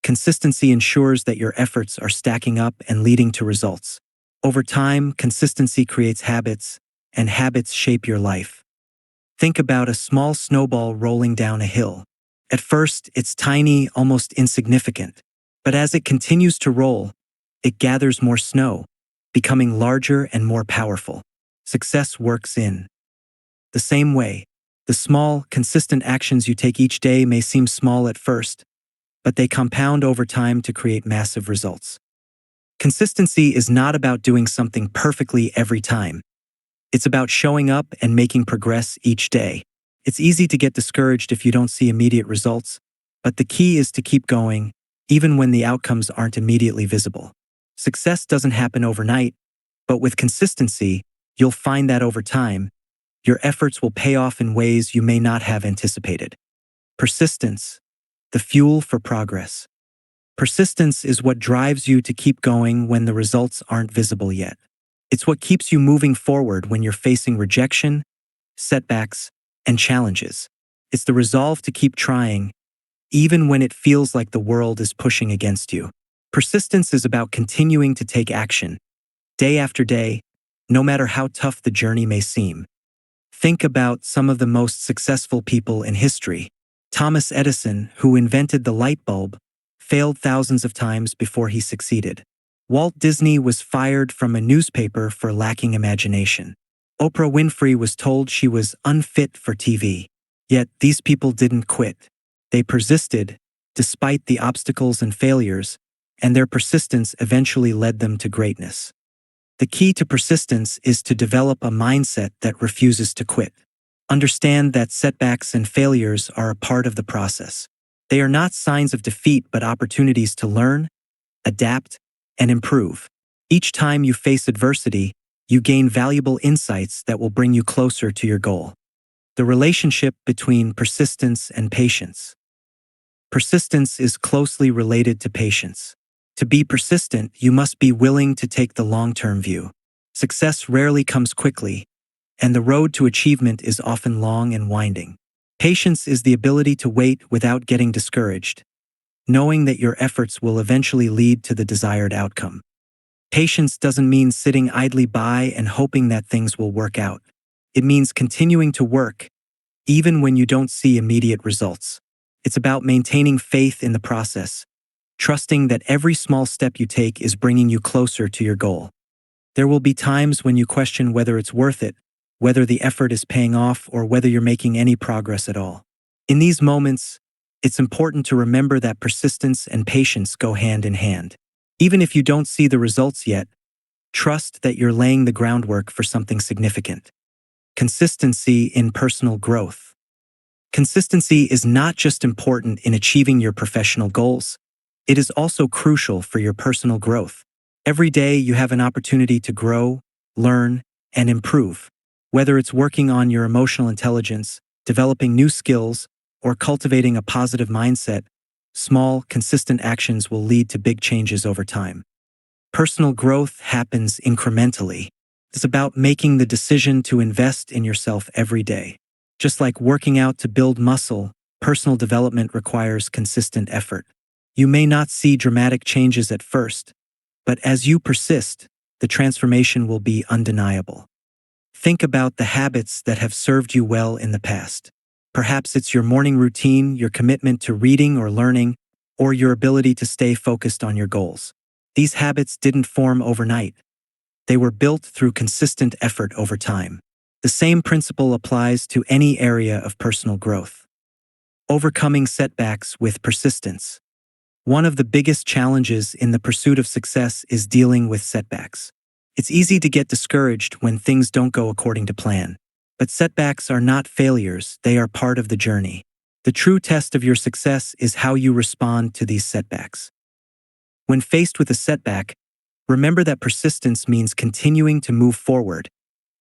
consistency ensures that your efforts are stacking up and leading to results. Over time, consistency creates habits, and habits shape your life. Think about a small snowball rolling down a hill. At first, it's tiny, almost insignificant. But as it continues to roll, it gathers more snow, becoming larger and more powerful. Success works in the same way. The small, consistent actions you take each day may seem small at first, but they compound over time to create massive results. Consistency is not about doing something perfectly every time. It's about showing up and making progress each day. It's easy to get discouraged if you don't see immediate results, but the key is to keep going, even when the outcomes aren't immediately visible. Success doesn't happen overnight, but with consistency, you'll find that over time, your efforts will pay off in ways you may not have anticipated. Persistence, the fuel for progress. Persistence is what drives you to keep going when the results aren't visible yet. It's what keeps you moving forward when you're facing rejection, setbacks, and challenges. It's the resolve to keep trying, even when it feels like the world is pushing against you. Persistence is about continuing to take action, day after day, no matter how tough the journey may seem. Think about some of the most successful people in history. Thomas Edison, who invented the light bulb, failed thousands of times before he succeeded. Walt Disney was fired from a newspaper for lacking imagination. Oprah Winfrey was told she was unfit for TV. Yet these people didn't quit. They persisted, despite the obstacles and failures, and their persistence eventually led them to greatness. The key to persistence is to develop a mindset that refuses to quit. Understand that setbacks and failures are a part of the process. They are not signs of defeat but opportunities to learn, adapt, and improve. Each time you face adversity, you gain valuable insights that will bring you closer to your goal. The relationship between persistence and patience. Persistence is closely related to patience. To be persistent, you must be willing to take the long-term view. Success rarely comes quickly, and the road to achievement is often long and winding. Patience is the ability to wait without getting discouraged, knowing that your efforts will eventually lead to the desired outcome. Patience doesn't mean sitting idly by and hoping that things will work out. It means continuing to work, even when you don't see immediate results. It's about maintaining faith in the process, trusting that every small step you take is bringing you closer to your goal. There will be times when you question whether it's worth it, whether the effort is paying off, or whether you're making any progress at all. In these moments, it's important to remember that persistence and patience go hand in hand. Even if you don't see the results yet, trust that you're laying the groundwork for something significant. Consistency in personal growth. Consistency is not just important in achieving your professional goals, it is also crucial for your personal growth. Every day you have an opportunity to grow, learn, and improve. Whether it's working on your emotional intelligence, developing new skills, or cultivating a positive mindset, small, consistent actions will lead to big changes over time. Personal growth happens incrementally. It's about making the decision to invest in yourself every day. Just like working out to build muscle, personal development requires consistent effort. You may not see dramatic changes at first, but as you persist, the transformation will be undeniable. Think about the habits that have served you well in the past. Perhaps it's your morning routine, your commitment to reading or learning, or your ability to stay focused on your goals. These habits didn't form overnight. They were built through consistent effort over time. The same principle applies to any area of personal growth. Overcoming setbacks with persistence. One of the biggest challenges in the pursuit of success is dealing with setbacks. It's easy to get discouraged when things don't go according to plan. But setbacks are not failures, they are part of the journey. The true test of your success is how you respond to these setbacks. When faced with a setback, remember that persistence means continuing to move forward,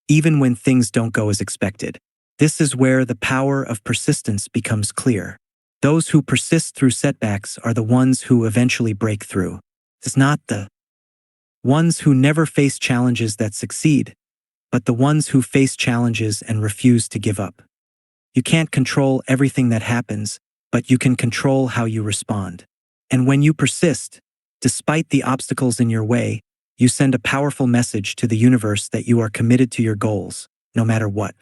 even when things don't go as expected. This is where the power of persistence becomes clear. Those who persist through setbacks are the ones who eventually break through. It's not the ones who never face challenges that succeed, but the ones who face challenges and refuse to give up. You can't control everything that happens, but you can control how you respond. And when you persist, despite the obstacles in your way, you send a powerful message to the universe that you are committed to your goals, no matter what.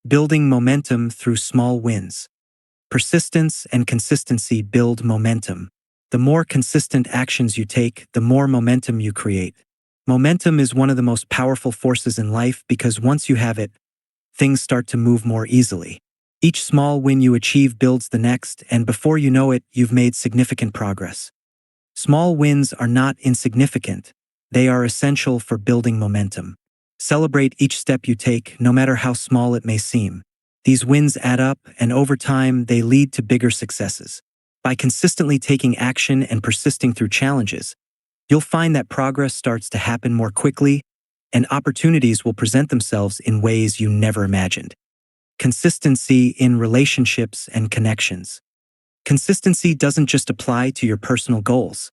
Building momentum through small wins. Persistence and consistency build momentum. The more consistent actions you take, the more momentum you create. Momentum is one of the most powerful forces in life because once you have it, things start to move more easily. Each small win you achieve builds the next, and before you know it, you've made significant progress. Small wins are not insignificant. They are essential for building momentum. Celebrate each step you take, no matter how small it may seem. These wins add up, and over time, they lead to bigger successes. By consistently taking action and persisting through challenges, you'll find that progress starts to happen more quickly, and opportunities will present themselves in ways you never imagined. Consistency in relationships and connections. Consistency doesn't just apply to your personal goals.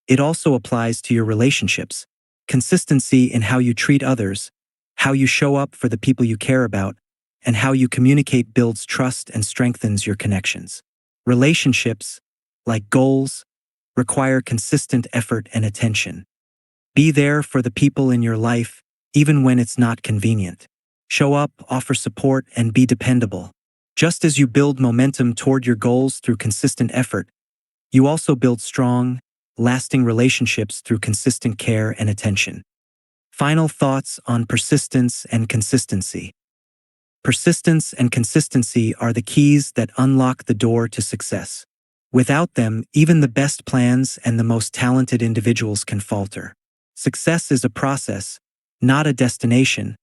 It also applies to your relationships. Consistency in how you treat others, how you show up for the people you care about, and how you communicate builds trust and strengthens your connections. Relationships, like goals, require consistent effort and attention. Be there for the people in your life, even when it's not convenient. Show up, offer support, and be dependable. Just as you build momentum toward your goals through consistent effort, you also build strong, lasting relationships through consistent care and attention. Final thoughts on persistence and consistency. Persistence and consistency are the keys that unlock the door to success. Without them, even the best plans and the most talented individuals can falter. Success is a process, not a destination,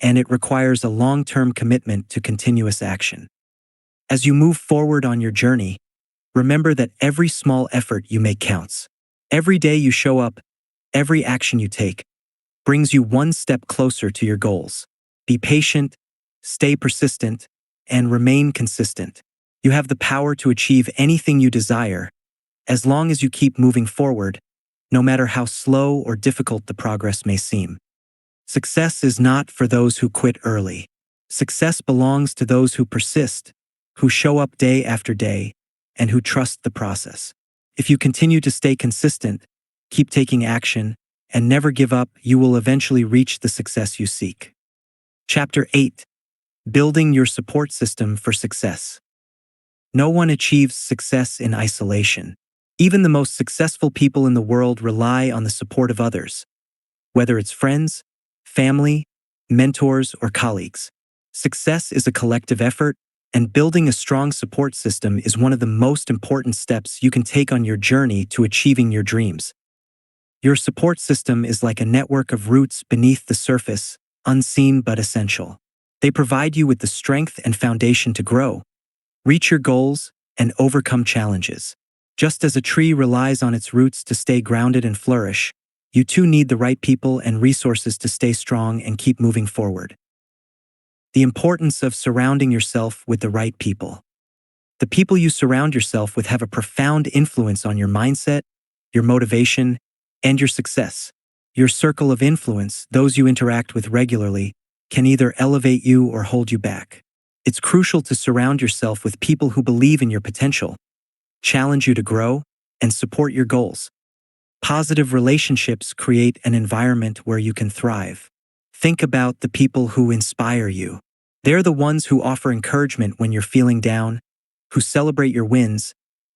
and it requires a long-term commitment to continuous action. As you move forward on your journey, remember that every small effort you make counts. Every day you show up, every action you take, brings you one step closer to your goals. Be patient, stay persistent, and remain consistent. You have the power to achieve anything you desire, as long as you keep moving forward, no matter how slow or difficult the progress may seem. Success is not for those who quit early. Success belongs to those who persist, who show up day after day, and who trust the process. If you continue to stay consistent, keep taking action, and never give up, you will eventually reach the success you seek. Chapter 8. Building your support system for success. No one achieves success in isolation. Even the most successful people in the world rely on the support of others, whether it's friends, family, mentors, or colleagues. Success is a collective effort, and building a strong support system is one of the most important steps you can take on your journey to achieving your dreams. Your support system is like a network of roots beneath the surface, unseen but essential. They provide you with the strength and foundation to grow, reach your goals, and overcome challenges. Just as a tree relies on its roots to stay grounded and flourish, you too need the right people and resources to stay strong and keep moving forward. The importance of surrounding yourself with the right people. The people you surround yourself with have a profound influence on your mindset, your motivation, and your success. Your circle of influence, those you interact with regularly, can either elevate you or hold you back. It's crucial to surround yourself with people who believe in your potential, challenge you to grow, and support your goals. Positive relationships create an environment where you can thrive. Think about the people who inspire you. They're the ones who offer encouragement when you're feeling down, who celebrate your wins,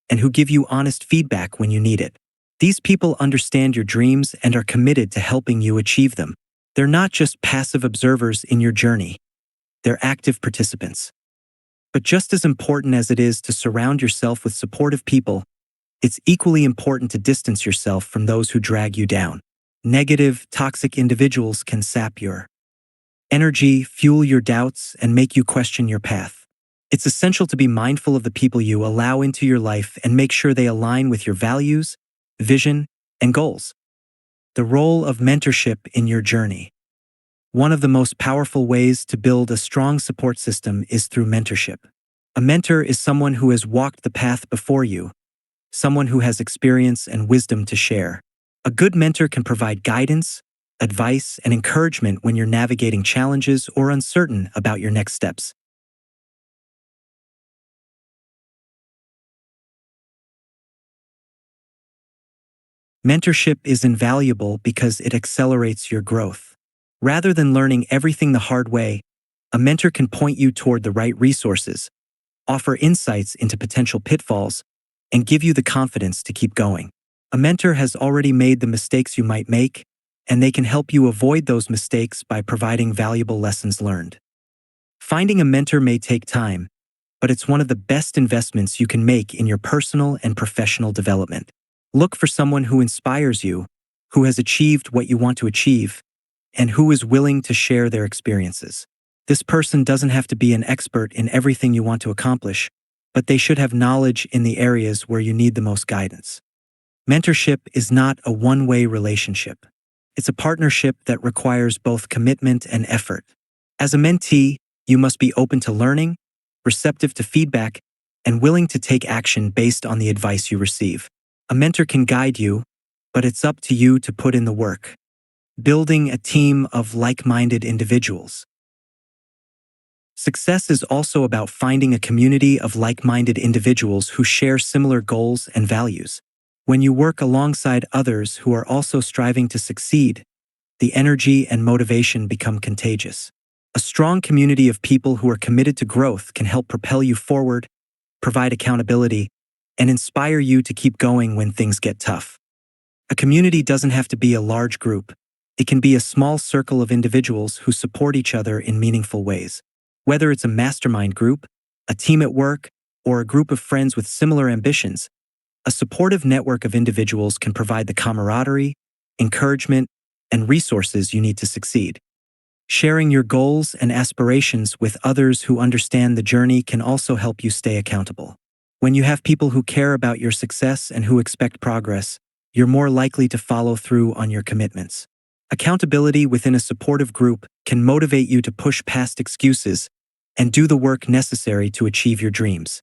and who give you honest feedback when you need it. These people understand your dreams and are committed to helping you achieve them. They're not just passive observers in your journey. They're active participants. But just as important as it is to surround yourself with supportive people, it's equally important to distance yourself from those who drag you down. Negative, toxic individuals can sap your energy, fuel your doubts, and make you question your path. It's essential to be mindful of the people you allow into your life and make sure they align with your values, vision, and goals. The role of mentorship in your journey. One of the most powerful ways to build a strong support system is through mentorship. A mentor is someone who has walked the path before you, someone who has experience and wisdom to share. A good mentor can provide guidance, advice, and encouragement when you're navigating challenges or uncertain about your next steps. Mentorship is invaluable because it accelerates your growth. Rather than learning everything the hard way, a mentor can point you toward the right resources, offer insights into potential pitfalls, and give you the confidence to keep going. A mentor has already made the mistakes you might make, and they can help you avoid those mistakes by providing valuable lessons learned. Finding a mentor may take time, but it's one of the best investments you can make in your personal and professional development. Look for someone who inspires you, who has achieved what you want to achieve, and who is willing to share their experiences. This person doesn't have to be an expert in everything you want to accomplish, but they should have knowledge in the areas where you need the most guidance. Mentorship is not a one-way relationship. It's a partnership that requires both commitment and effort. As a mentee, you must be open to learning, receptive to feedback, and willing to take action based on the advice you receive. A mentor can guide you, but it's up to you to put in the work. Building a team of like-minded individuals. Success is also about finding a community of like-minded individuals who share similar goals and values. When you work alongside others who are also striving to succeed, the energy and motivation become contagious. A strong community of people who are committed to growth can help propel you forward, provide accountability, and inspire you to keep going when things get tough. A community doesn't have to be a large group. It can be a small circle of individuals who support each other in meaningful ways. Whether it's a mastermind group, a team at work, or a group of friends with similar ambitions, a supportive network of individuals can provide the camaraderie, encouragement, and resources you need to succeed. Sharing your goals and aspirations with others who understand the journey can also help you stay accountable. When you have people who care about your success and who expect progress, you're more likely to follow through on your commitments. Accountability within a supportive group can motivate you to push past excuses and do the work necessary to achieve your dreams.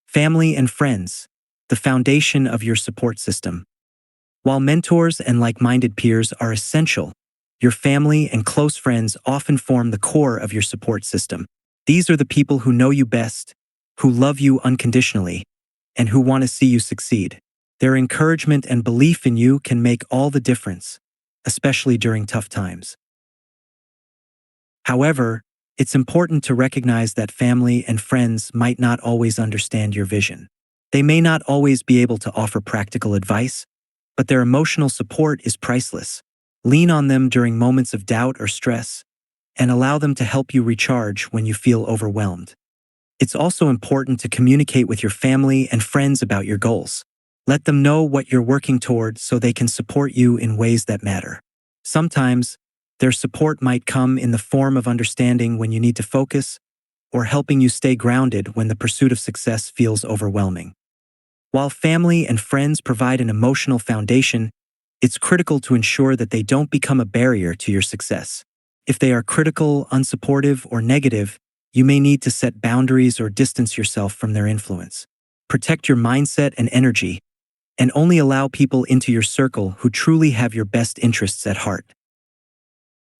Family and friends, the foundation of your support system. While mentors and like-minded peers are essential, your family and close friends often form the core of your support system. These are the people who know you best, who love you unconditionally, and who want to see you succeed. Their encouragement and belief in you can make all the difference, especially during tough times. However, it's important to recognize that family and friends might not always understand your vision. They may not always be able to offer practical advice, but their emotional support is priceless. Lean on them during moments of doubt or stress, and allow them to help you recharge when you feel overwhelmed. It's also important to communicate with your family and friends about your goals. Let them know what you're working toward so they can support you in ways that matter. Sometimes, their support might come in the form of understanding when you need to focus, or helping you stay grounded when the pursuit of success feels overwhelming. While family and friends provide an emotional foundation, it's critical to ensure that they don't become a barrier to your success. If they are critical, unsupportive, or negative, you may need to set boundaries or distance yourself from their influence. Protect your mindset and energy, and only allow people into your circle who truly have your best interests at heart.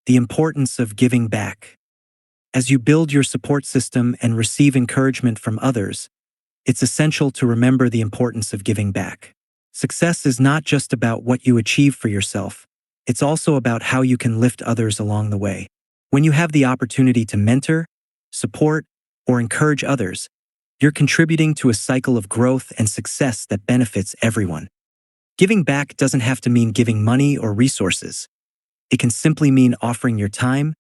The importance of giving back. As you build your support system and receive encouragement from others, it's essential to remember the importance of giving back. Success is not just about what you achieve for yourself, it's also about how you can lift others along the way. When you have the opportunity to mentor, support, or encourage others, you're contributing to a cycle of growth and success that benefits everyone. Giving back doesn't have to mean giving money or resources. It can simply mean offering your time,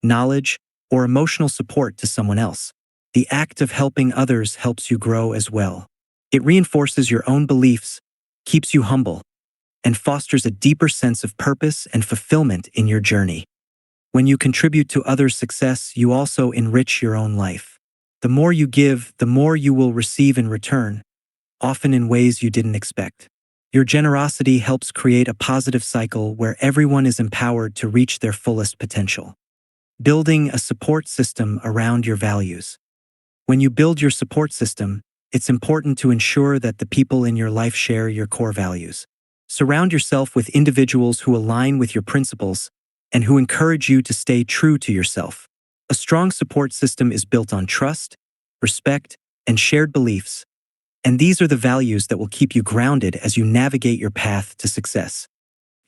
knowledge, or emotional support to someone else. The act of helping others helps you grow as well. It reinforces your own beliefs, keeps you humble, and fosters a deeper sense of purpose and fulfillment in your journey. When you contribute to others' success, you also enrich your own life. The more you give, the more you will receive in return, often in ways you didn't expect. Your generosity helps create a positive cycle where everyone is empowered to reach their fullest potential. Building a support system around your values. When you build your support system, it's important to ensure that the people in your life share your core values. Surround yourself with individuals who align with your principles and who encourage you to stay true to yourself. A strong support system is built on trust, respect, and shared beliefs, and these are the values that will keep you grounded as you navigate your path to success.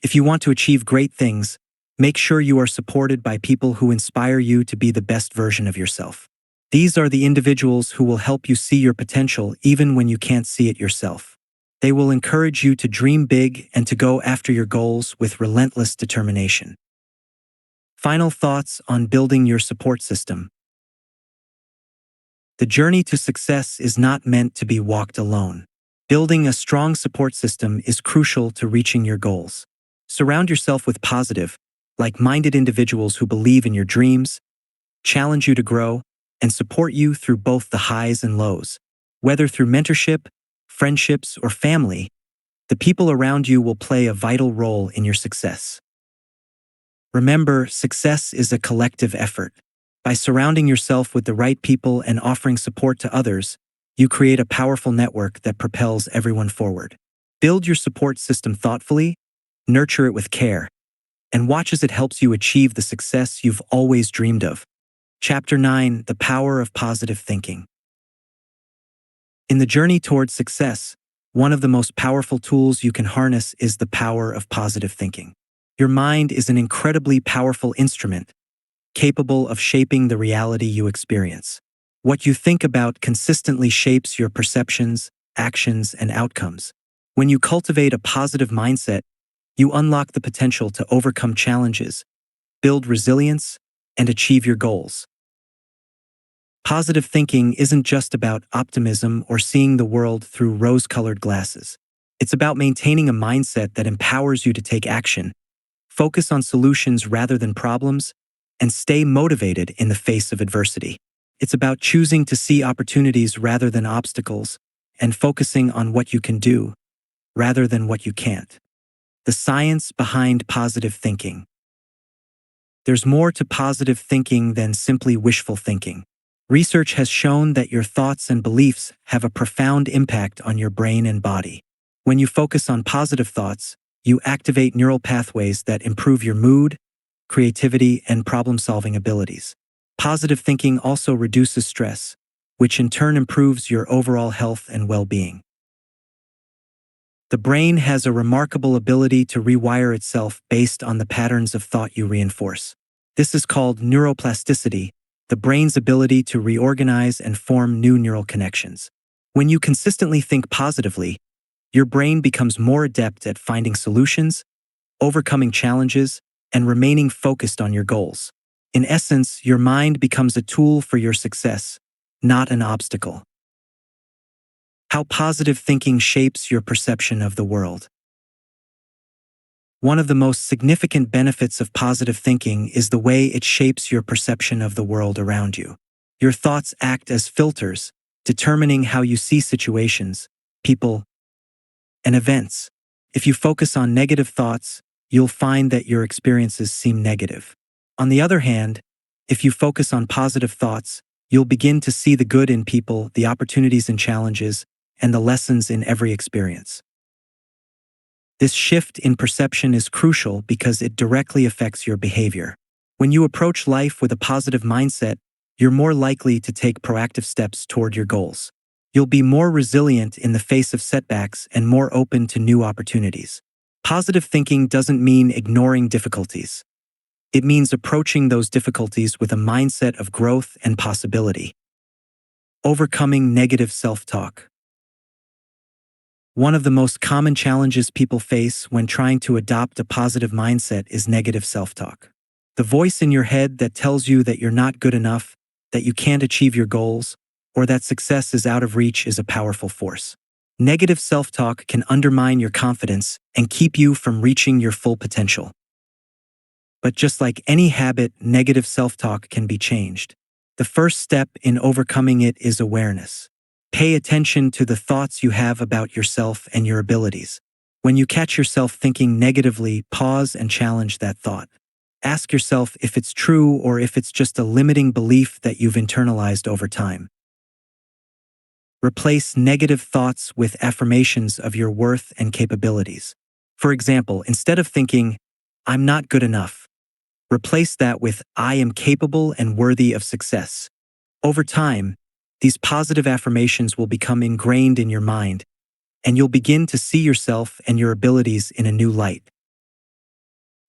If you want to achieve great things, make sure you are supported by people who inspire you to be the best version of yourself. These are the individuals who will help you see your potential even when you can't see it yourself. They will encourage you to dream big and to go after your goals with relentless determination. Final thoughts on building your support system. The journey to success is not meant to be walked alone. Building a strong support system is crucial to reaching your goals. Surround yourself with positive, like-minded individuals who believe in your dreams, challenge you to grow, and support you through both the highs and lows. Whether through mentorship, friendships, or family, the people around you will play a vital role in your success. Remember, success is a collective effort. By surrounding yourself with the right people and offering support to others, you create a powerful network that propels everyone forward. Build your support system thoughtfully, nurture it with care, and watch as it helps you achieve the success you've always dreamed of. Chapter 9: The Power of Positive Thinking. In the journey towards success, one of the most powerful tools you can harness is the power of positive thinking. Your mind is an incredibly powerful instrument, capable of shaping the reality you experience. What you think about consistently shapes your perceptions, actions, and outcomes. When you cultivate a positive mindset, you unlock the potential to overcome challenges, build resilience, and achieve your goals. Positive thinking isn't just about optimism or seeing the world through rose-colored glasses. It's about maintaining a mindset that empowers you to take action, focus on solutions rather than problems, and stay motivated in the face of adversity. It's about choosing to see opportunities rather than obstacles, and focusing on what you can do, rather than what you can't. The science behind positive thinking. There's more to positive thinking than simply wishful thinking. Research has shown that your thoughts and beliefs have a profound impact on your brain and body. When you focus on positive thoughts, you activate neural pathways that improve your mood, creativity, and problem-solving abilities. Positive thinking also reduces stress, which in turn improves your overall health and well-being. The brain has a remarkable ability to rewire itself based on the patterns of thought you reinforce. This is called neuroplasticity, the brain's ability to reorganize and form new neural connections. When you consistently think positively, your brain becomes more adept at finding solutions, overcoming challenges, and remaining focused on your goals. In essence, your mind becomes a tool for your success, not an obstacle. How positive thinking shapes your perception of the world. One of the most significant benefits of positive thinking is the way it shapes your perception of the world around you. Your thoughts act as filters, determining how you see situations, people, and events. If you focus on negative thoughts, you'll find that your experiences seem negative. On the other hand, if you focus on positive thoughts, you'll begin to see the good in people, the opportunities and challenges, and the lessons in every experience. This shift in perception is crucial because it directly affects your behavior. When you approach life with a positive mindset, you're more likely to take proactive steps toward your goals. You'll be more resilient in the face of setbacks and more open to new opportunities. Positive thinking doesn't mean ignoring difficulties. It means approaching those difficulties with a mindset of growth and possibility. Overcoming negative self-talk. One of the most common challenges people face when trying to adopt a positive mindset is negative self-talk. The voice in your head that tells you that you're not good enough, that you can't achieve your goals, or that success is out of reach is a powerful force. Negative self-talk can undermine your confidence and keep you from reaching your full potential. But just like any habit, negative self-talk can be changed. The first step in overcoming it is awareness. Pay attention to the thoughts you have about yourself and your abilities. When you catch yourself thinking negatively, pause and challenge that thought. Ask yourself if it's true or if it's just a limiting belief that you've internalized over time. Replace negative thoughts with affirmations of your worth and capabilities. For example, instead of thinking, "I'm not good enough," replace that with, "I am capable and worthy of success." Over time, these positive affirmations will become ingrained in your mind, and you'll begin to see yourself and your abilities in a new light.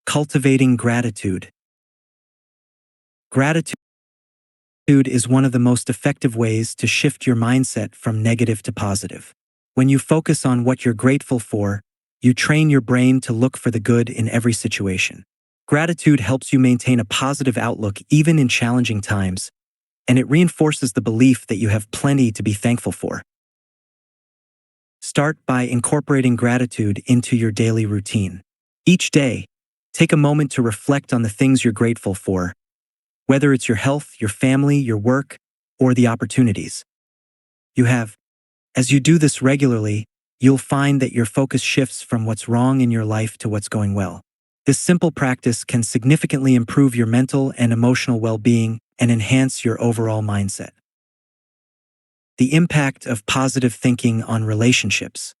Cultivating gratitude. Gratitude Gratitude is one of the most effective ways to shift your mindset from negative to positive. When you focus on what you're grateful for, you train your brain to look for the good in every situation. Gratitude helps you maintain a positive outlook even in challenging times, and it reinforces the belief that you have plenty to be thankful for. Start by incorporating gratitude into your daily routine. Each day, take a moment to reflect on the things you're grateful for, whether it's your health, your family, your work, or the opportunities you have. As you do this regularly, you'll find that your focus shifts from what's wrong in your life to what's going well. This simple practice can significantly improve your mental and emotional well-being and enhance your overall mindset. The impact of positive thinking on relationships.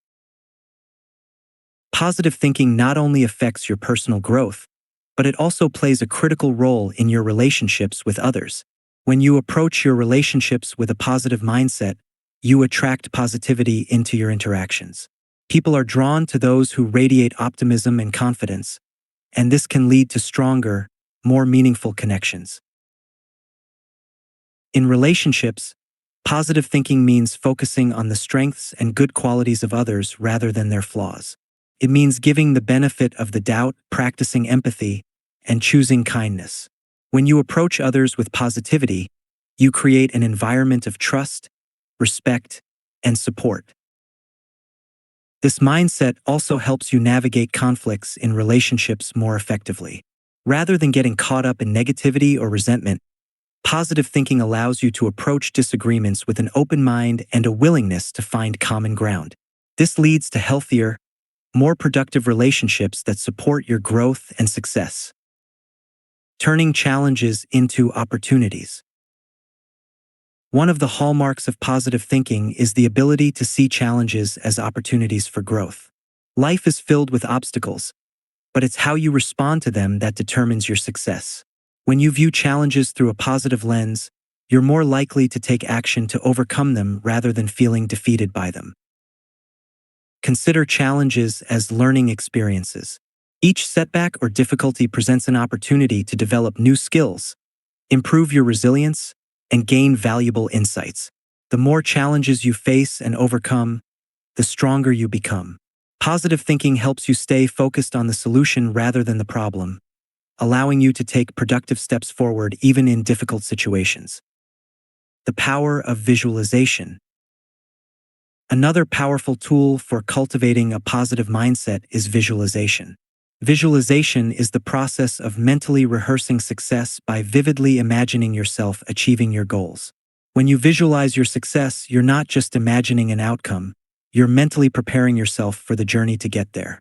Positive thinking not only affects your personal growth, but it also plays a critical role in your relationships with others. When you approach your relationships with a positive mindset, you attract positivity into your interactions. People are drawn to those who radiate optimism and confidence, and this can lead to stronger, more meaningful connections. In relationships, positive thinking means focusing on the strengths and good qualities of others rather than their flaws. It means giving the benefit of the doubt, practicing empathy, and choosing kindness. When you approach others with positivity, you create an environment of trust, respect, and support. This mindset also helps you navigate conflicts in relationships more effectively. Rather than getting caught up in negativity or resentment, positive thinking allows you to approach disagreements with an open mind and a willingness to find common ground. This leads to healthier, more productive relationships that support your growth and success. Turning challenges into opportunities. One of the hallmarks of positive thinking is the ability to see challenges as opportunities for growth. Life is filled with obstacles, but it's how you respond to them that determines your success. When you view challenges through a positive lens, you're more likely to take action to overcome them rather than feeling defeated by them. Consider challenges as learning experiences. Each setback or difficulty presents an opportunity to develop new skills, improve your resilience, and gain valuable insights. The more challenges you face and overcome, the stronger you become. Positive thinking helps you stay focused on the solution rather than the problem, allowing you to take productive steps forward even in difficult situations. The power of visualization. Another powerful tool for cultivating a positive mindset is visualization. Visualization is the process of mentally rehearsing success by vividly imagining yourself achieving your goals. When you visualize your success, you're not just imagining an outcome, you're mentally preparing yourself for the journey to get there.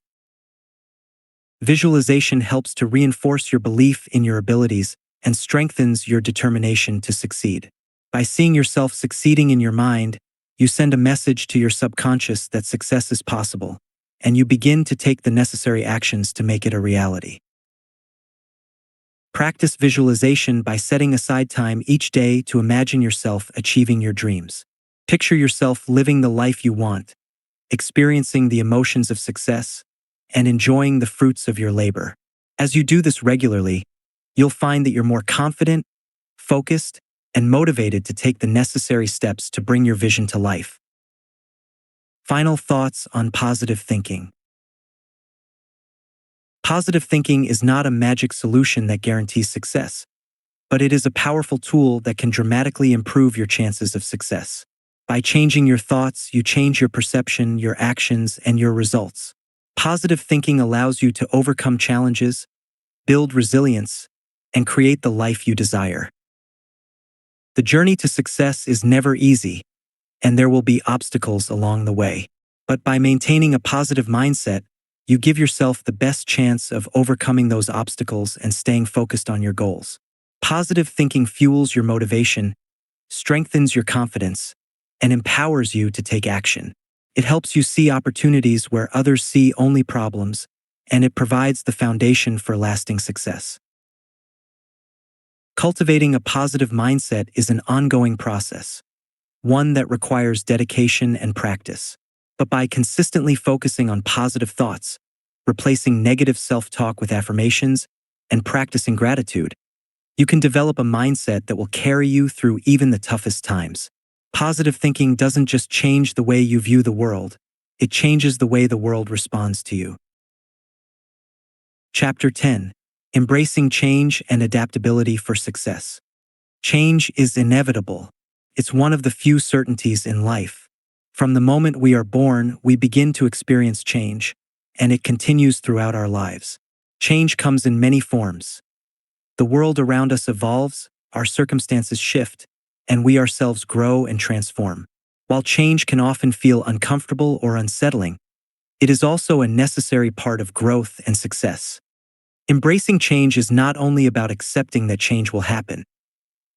Visualization helps to reinforce your belief in your abilities and strengthens your determination to succeed. By seeing yourself succeeding in your mind, you send a message to your subconscious that success is possible, and you begin to take the necessary actions to make it a reality. Practice visualization by setting aside time each day to imagine yourself achieving your dreams. Picture yourself living the life you want, experiencing the emotions of success, and enjoying the fruits of your labor. As you do this regularly, you'll find that you're more confident, focused, and motivated to take the necessary steps to bring your vision to life. Final thoughts on positive thinking. Positive thinking is not a magic solution that guarantees success, but it is a powerful tool that can dramatically improve your chances of success. By changing your thoughts, you change your perception, your actions, and your results. Positive thinking allows you to overcome challenges, build resilience, and create the life you desire. The journey to success is never easy, and there will be obstacles along the way. But by maintaining a positive mindset, you give yourself the best chance of overcoming those obstacles and staying focused on your goals. Positive thinking fuels your motivation, strengthens your confidence, and empowers you to take action. It helps you see opportunities where others see only problems, and it provides the foundation for lasting success. Cultivating a positive mindset is an ongoing process, one that requires dedication and practice. But by consistently focusing on positive thoughts, replacing negative self-talk with affirmations, and practicing gratitude, You can develop a mindset that will carry you through even the toughest times. Positive thinking doesn't just change the way you view the world, it changes the way the world responds to you. Chapter 10. Embracing Change and Adaptability for Success. Change is inevitable. It's one of the few certainties in life. From the moment we are born, we begin to experience change, and it continues throughout our lives. Change comes in many forms. The world around us evolves, our circumstances shift, and we ourselves grow and transform. While change can often feel uncomfortable or unsettling, it is also a necessary part of growth and success. Embracing change is not only about accepting that change will happen,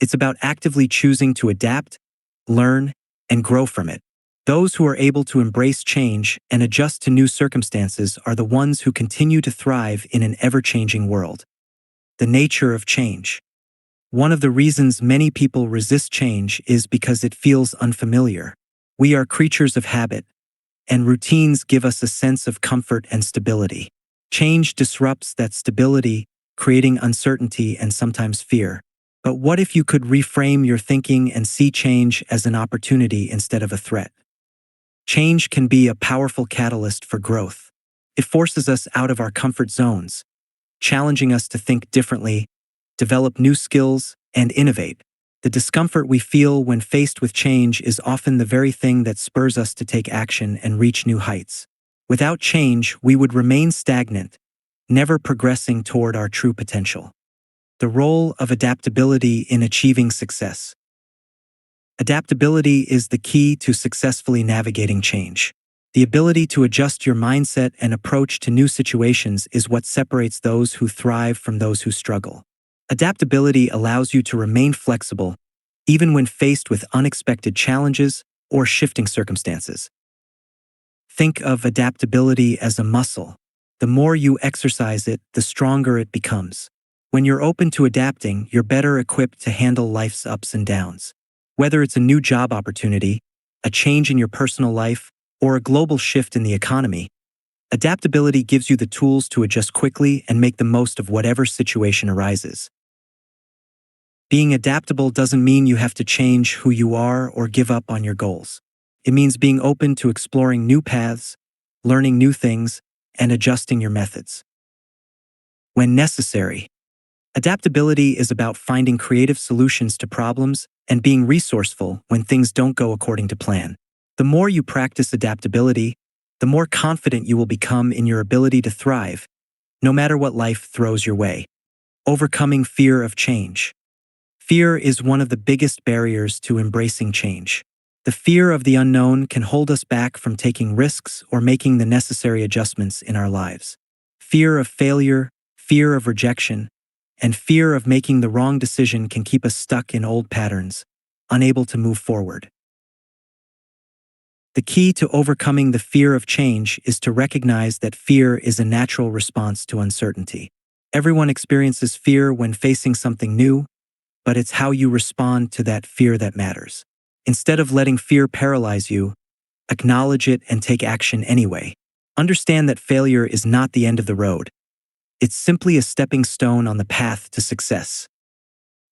it's about actively choosing to adapt, learn, and grow from it. Those who are able to embrace change and adjust to new circumstances are the ones who continue to thrive in an ever-changing world. The nature of change. One of the reasons many people resist change is because it feels unfamiliar. We are creatures of habit, and routines give us a sense of comfort and stability. Change disrupts that stability, creating uncertainty and sometimes fear. But what if you could reframe your thinking and see change as an opportunity instead of a threat? Change can be a powerful catalyst for growth. It forces us out of our comfort zones, challenging us to think differently, develop new skills, and innovate. The discomfort we feel when faced with change is often the very thing that spurs us to take action and reach new heights. Without change, we would remain stagnant, never progressing toward our true potential. The role of adaptability in achieving success. Adaptability is the key to successfully navigating change. The ability to adjust your mindset and approach to new situations is what separates those who thrive from those who struggle. Adaptability allows you to remain flexible, even when faced with unexpected challenges or shifting circumstances. Think of adaptability as a muscle. The more you exercise it, the stronger it becomes. When you're open to adapting, you're better equipped to handle life's ups and downs. Whether it's a new job opportunity, a change in your personal life, or a global shift in the economy, adaptability gives you the tools to adjust quickly and make the most of whatever situation arises. Being adaptable doesn't mean you have to change who you are or give up on your goals. It means being open to exploring new paths, learning new things, and adjusting your methods. When necessary, adaptability is about finding creative solutions to problems and being resourceful when things don't go according to plan. The more you practice adaptability, the more confident you will become in your ability to thrive, no matter what life throws your way. Overcoming fear of change. Fear is one of the biggest barriers to embracing change. The fear of the unknown can hold us back from taking risks or making the necessary adjustments in our lives. Fear of failure, fear of rejection, and fear of making the wrong decision can keep us stuck in old patterns, unable to move forward. The key to overcoming the fear of change is to recognize that fear is a natural response to uncertainty. Everyone experiences fear when facing something new, but it's how you respond to that fear that matters. Instead of letting fear paralyze you, acknowledge it and take action anyway. Understand that failure is not the end of the road. It's simply a stepping stone on the path to success.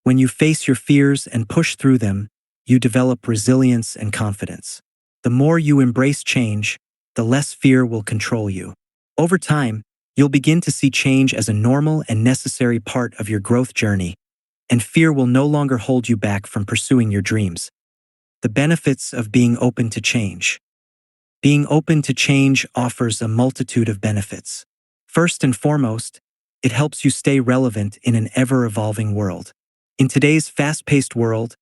When you face your fears and push through them, you develop resilience and confidence. The more you embrace change, the less fear will control you. Over time, you'll begin to see change as a normal and necessary part of your growth journey, and fear will no longer hold you back from pursuing your dreams. The benefits of being open to change. Being open to change offers a multitude of benefits. First and foremost, it helps you stay relevant in an ever-evolving world. In today's fast-paced world,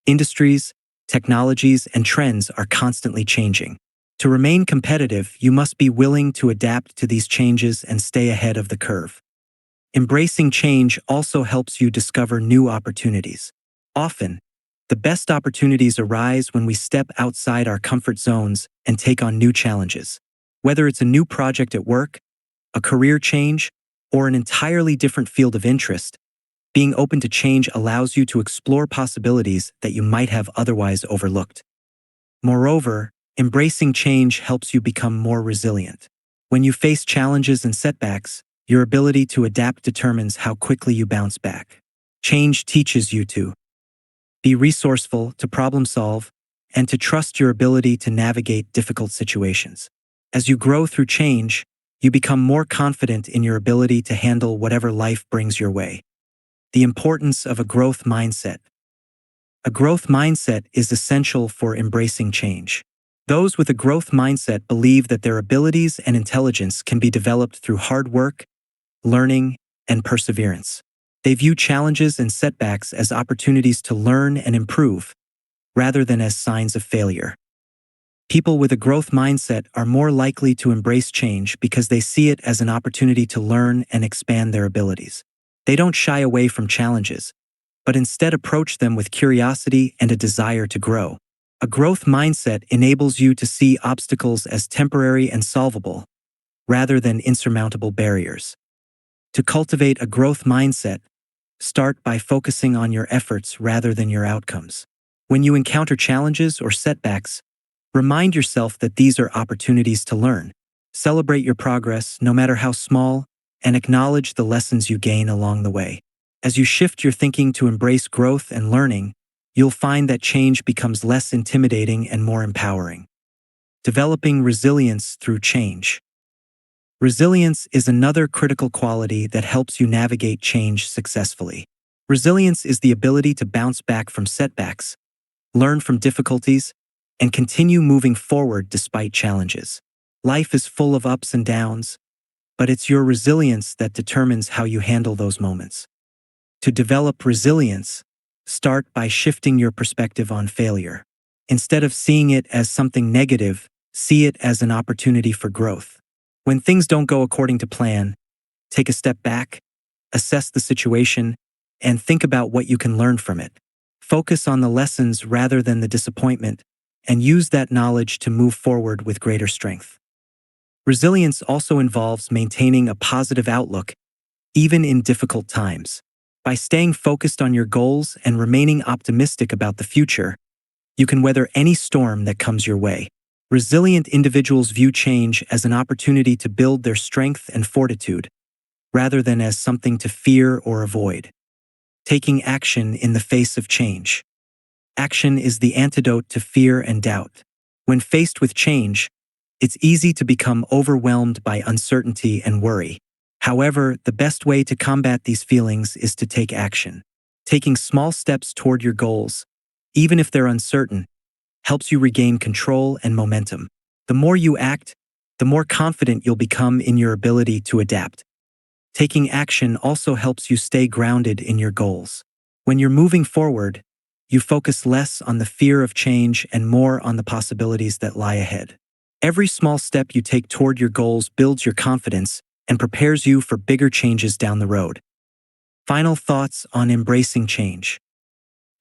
industries, technologies, and trends are constantly changing. To remain competitive, you must be willing to adapt to these changes and stay ahead of the curve. Embracing change also helps you discover new opportunities. Often, the best opportunities arise when we step outside our comfort zones and take on new challenges. Whether it's a new project at work, a career change, or an entirely different field of interest, being open to change allows you to explore possibilities that you might have otherwise overlooked. Moreover, embracing change helps you become more resilient. When you face challenges and setbacks, your ability to adapt determines how quickly you bounce back. Change teaches you to be resourceful, to problem solve, and to trust your ability to navigate difficult situations. As you grow through change, you become more confident in your ability to handle whatever life brings your way. The importance of a growth mindset. A growth mindset is essential for embracing change. Those with a growth mindset believe that their abilities and intelligence can be developed through hard work, learning, and perseverance. They view challenges and setbacks as opportunities to learn and improve, rather than as signs of failure. People with a growth mindset are more likely to embrace change because they see it as an opportunity to learn and expand their abilities. They don't shy away from challenges, but instead approach them with curiosity and a desire to grow. A growth mindset enables you to see obstacles as temporary and solvable, rather than insurmountable barriers. To cultivate a growth mindset, start by focusing on your efforts rather than your outcomes. When you encounter challenges or setbacks, remind yourself that these are opportunities to learn. Celebrate your progress, no matter how small, and acknowledge the lessons you gain along the way. As you shift your thinking to embrace growth and learning, you'll find that change becomes less intimidating and more empowering. Developing resilience through change. Resilience is another critical quality that helps you navigate change successfully. Resilience is the ability to bounce back from setbacks, learn from difficulties, and continue moving forward despite challenges. Life is full of ups and downs, but it's your resilience that determines how you handle those moments. To develop resilience, start by shifting your perspective on failure. Instead of seeing it as something negative, see it as an opportunity for growth. When things don't go according to plan, take a step back, assess the situation, and think about what you can learn from it. Focus on the lessons rather than the disappointment, and use that knowledge to move forward with greater strength. Resilience also involves maintaining a positive outlook, even in difficult times. By staying focused on your goals and remaining optimistic about the future, you can weather any storm that comes your way. Resilient individuals view change as an opportunity to build their strength and fortitude, rather than as something to fear or avoid. Taking action in the face of change. Action is the antidote to fear and doubt. When faced with change, it's easy to become overwhelmed by uncertainty and worry. However, the best way to combat these feelings is to take action. Taking small steps toward your goals, even if they're uncertain, helps you regain control and momentum. The more you act, the more confident you'll become in your ability to adapt. Taking action also helps you stay grounded in your goals. When you're moving forward, you focus less on the fear of change and more on the possibilities that lie ahead. Every small step you take toward your goals builds your confidence and prepares you for bigger changes down the road. Final thoughts on embracing change.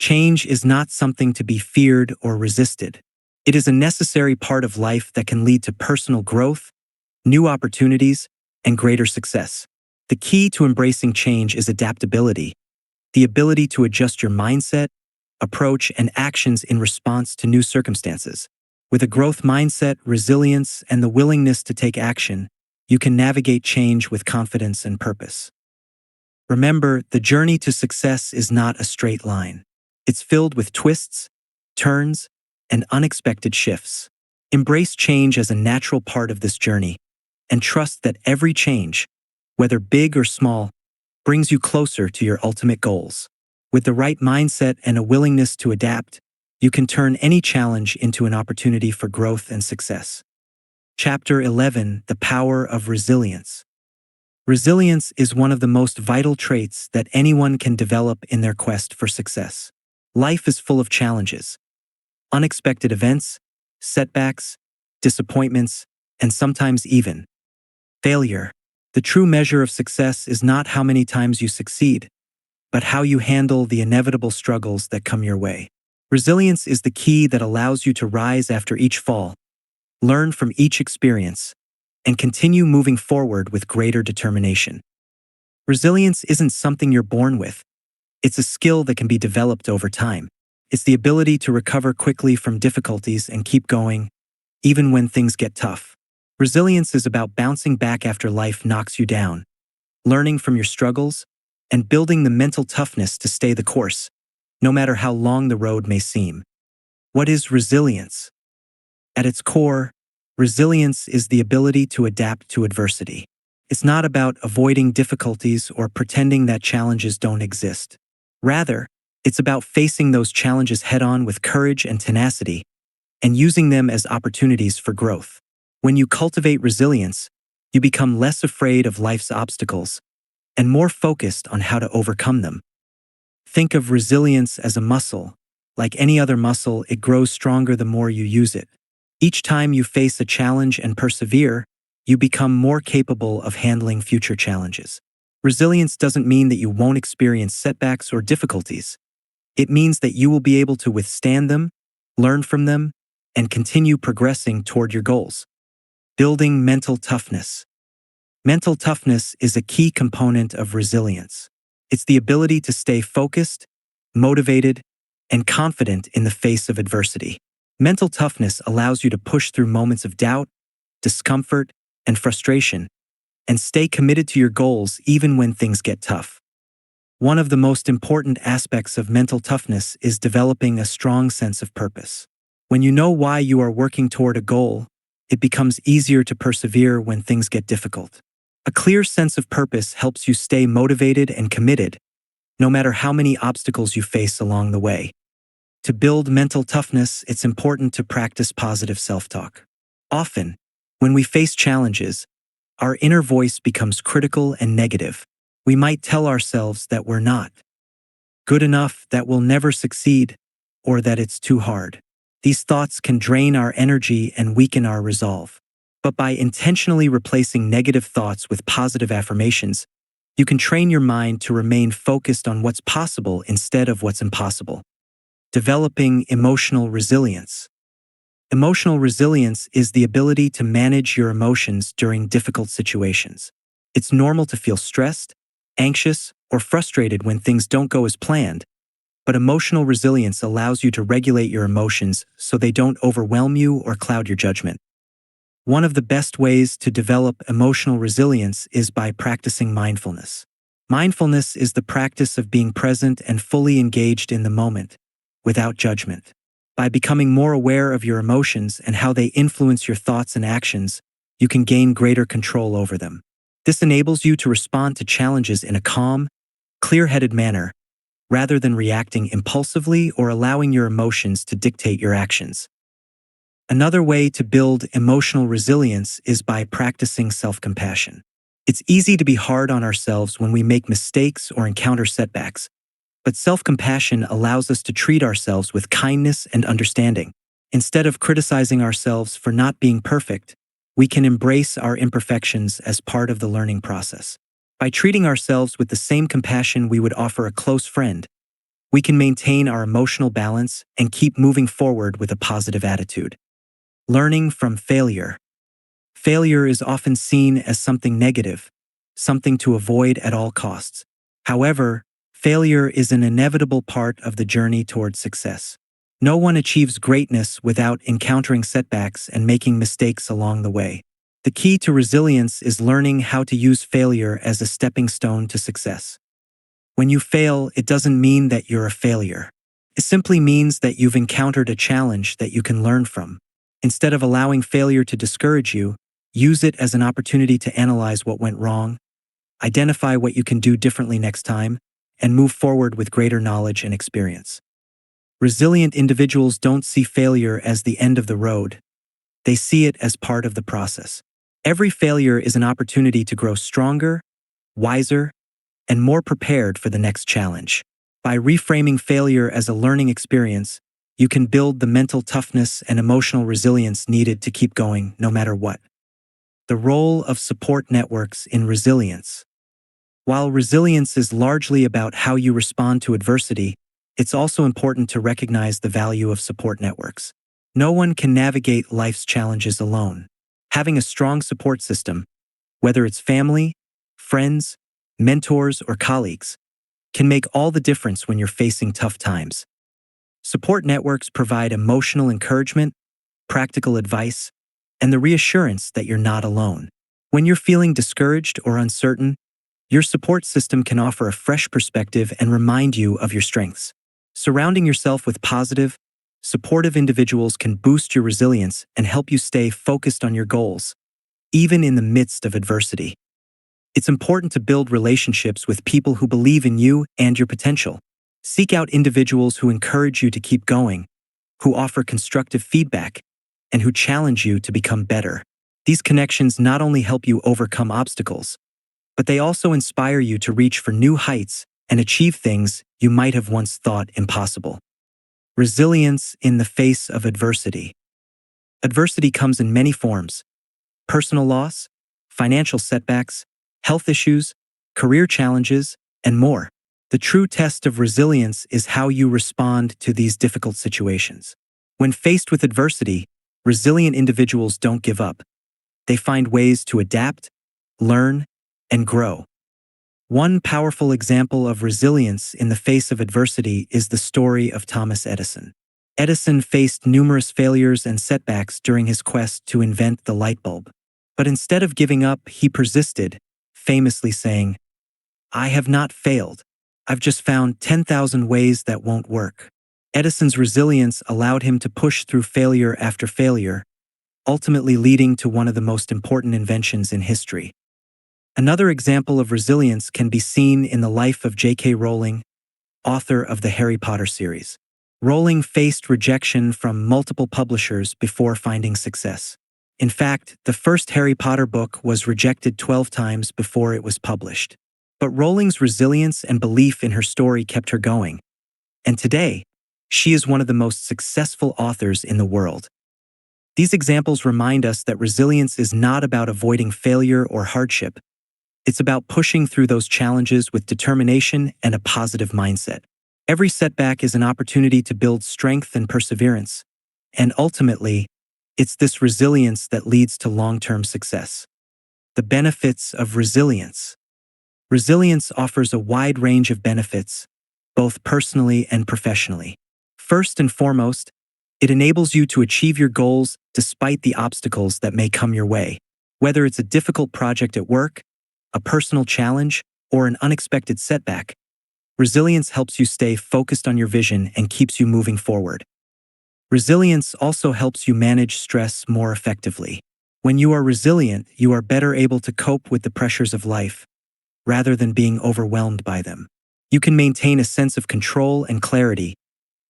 Change is not something to be feared or resisted. It is a necessary part of life that can lead to personal growth, new opportunities, and greater success. The key to embracing change is adaptability, the ability to adjust your mindset, approach, and actions in response to new circumstances. With a growth mindset, resilience, and the willingness to take action, you can navigate change with confidence and purpose. Remember, the journey to success is not a straight line. It's filled with twists, turns, and unexpected shifts. Embrace change as a natural part of this journey, and trust that every change, whether big or small, brings you closer to your ultimate goals. With the right mindset and a willingness to adapt, you can turn any challenge into an opportunity for growth and success. Chapter 11: The Power of Resilience. Resilience is one of the most vital traits that anyone can develop in their quest for success. Life is full of challenges, unexpected events, setbacks, disappointments, and sometimes even failure. The true measure of success is not how many times you succeed, but how you handle the inevitable struggles that come your way. Resilience is the key that allows you to rise after each fall, learn from each experience, and continue moving forward with greater determination. Resilience isn't something you're born with. It's a skill that can be developed over time. It's the ability to recover quickly from difficulties and keep going, even when things get tough. Resilience is about bouncing back after life knocks you down, learning from your struggles, and building the mental toughness to stay the course, no matter how long the road may seem. What is resilience? At its core, resilience is the ability to adapt to adversity. It's not about avoiding difficulties or pretending that challenges don't exist. Rather, it's about facing those challenges head-on with courage and tenacity, and using them as opportunities for growth. When you cultivate resilience, you become less afraid of life's obstacles and more focused on how to overcome them. Think of resilience as a muscle. Like any other muscle, it grows stronger the more you use it. Each time you face a challenge and persevere, you become more capable of handling future challenges. Resilience doesn't mean that you won't experience setbacks or difficulties. It means that you will be able to withstand them, learn from them, and continue progressing toward your goals. Building mental toughness. Mental toughness is a key component of resilience. It's the ability to stay focused, motivated, and confident in the face of adversity. Mental toughness allows you to push through moments of doubt, discomfort, and frustration, and stay committed to your goals even when things get tough. One of the most important aspects of mental toughness is developing a strong sense of purpose. When you know why you are working toward a goal, it becomes easier to persevere when things get difficult. A clear sense of purpose helps you stay motivated and committed, no matter how many obstacles you face along the way. To build mental toughness, it's important to practice positive self-talk. Often, when we face challenges, our inner voice becomes critical and negative. We might tell ourselves that we're not good enough, that we'll never succeed, or that it's too hard. These thoughts can drain our energy and weaken our resolve. But by intentionally replacing negative thoughts with positive affirmations, you can train your mind to remain focused on what's possible instead of what's impossible. Developing emotional resilience. Emotional resilience is the ability to manage your emotions during difficult situations. It's normal to feel stressed, anxious, or frustrated when things don't go as planned, but emotional resilience allows you to regulate your emotions so they don't overwhelm you or cloud your judgment. One of the best ways to develop emotional resilience is by practicing mindfulness. Mindfulness is the practice of being present and fully engaged in the moment, without judgment. By becoming more aware of your emotions and how they influence your thoughts and actions, you can gain greater control over them. This enables you to respond to challenges in a calm, clear-headed manner, rather than reacting impulsively or allowing your emotions to dictate your actions. Another way to build emotional resilience is by practicing self-compassion. It's easy to be hard on ourselves when we make mistakes or encounter setbacks, but self-compassion allows us to treat ourselves with kindness and understanding. Instead of criticizing ourselves for not being perfect, we can embrace our imperfections as part of the learning process. By treating ourselves with the same compassion we would offer a close friend, we can maintain our emotional balance and keep moving forward with a positive attitude. Learning from failure. Failure is often seen as something negative, something to avoid at all costs. However, failure is an inevitable part of the journey toward success. No one achieves greatness without encountering setbacks and making mistakes along the way. The key to resilience is learning how to use failure as a stepping stone to success. When you fail, it doesn't mean that you're a failure. It simply means that you've encountered a challenge that you can learn from. Instead of allowing failure to discourage you, use it as an opportunity to analyze what went wrong, identify what you can do differently next time, and move forward with greater knowledge and experience. Resilient individuals don't see failure as the end of the road. They see it as part of the process. Every failure is an opportunity to grow stronger, wiser, and more prepared for the next challenge. By reframing failure as a learning experience, you can build the mental toughness and emotional resilience needed to keep going no matter what. The role of support networks in resilience. While resilience is largely about how you respond to adversity, it's also important to recognize the value of support networks. No one can navigate life's challenges alone. Having a strong support system, whether it's family, friends, mentors, or colleagues, can make all the difference when you're facing tough times. Support networks provide emotional encouragement, practical advice, and the reassurance that you're not alone. When you're feeling discouraged or uncertain, Your support system can offer a fresh perspective and remind you of your strengths. Surrounding yourself with positive, supportive individuals can boost your resilience and help you stay focused on your goals, even in the midst of adversity. It's important to build relationships with people who believe in you and your potential. Seek out individuals who encourage you to keep going, who offer constructive feedback, and who challenge you to become better. These connections not only help you overcome obstacles, but they also inspire you to reach for new heights and achieve things you might have once thought impossible. Resilience in the face of adversity. Adversity comes in many forms: personal loss, financial setbacks, health issues, career challenges, and more. The true test of resilience is how you respond to these difficult situations. When faced with adversity, resilient individuals don't give up. They find ways to adapt, learn, and grow. One powerful example of resilience in the face of adversity is the story of Thomas Edison. Edison faced numerous failures and setbacks during his quest to invent the light bulb. But instead of giving up, he persisted, famously saying, "I have not failed. I've just found 10,000 ways that won't work." Edison's resilience allowed him to push through failure after failure, ultimately leading to one of the most important inventions in history. Another example of resilience can be seen in the life of J.K. Rowling, author of the Harry Potter series. Rowling faced rejection from multiple publishers before finding success. In fact, the first Harry Potter book was rejected 12 times before it was published. But Rowling's resilience and belief in her story kept her going. And today, she is one of the most successful authors in the world. These examples remind us that resilience is not about avoiding failure or hardship. It's about pushing through those challenges with determination and a positive mindset. Every setback is an opportunity to build strength and perseverance. And ultimately, it's this resilience that leads to long-term success. The benefits of resilience. Resilience offers a wide range of benefits, both personally and professionally. First and foremost, it enables you to achieve your goals despite the obstacles that may come your way. Whether it's a difficult project at work, a personal challenge, or an unexpected setback, resilience helps you stay focused on your vision and keeps you moving forward. Resilience also helps you manage stress more effectively. When you are resilient, you are better able to cope with the pressures of life, rather than being overwhelmed by them. You can maintain a sense of control and clarity,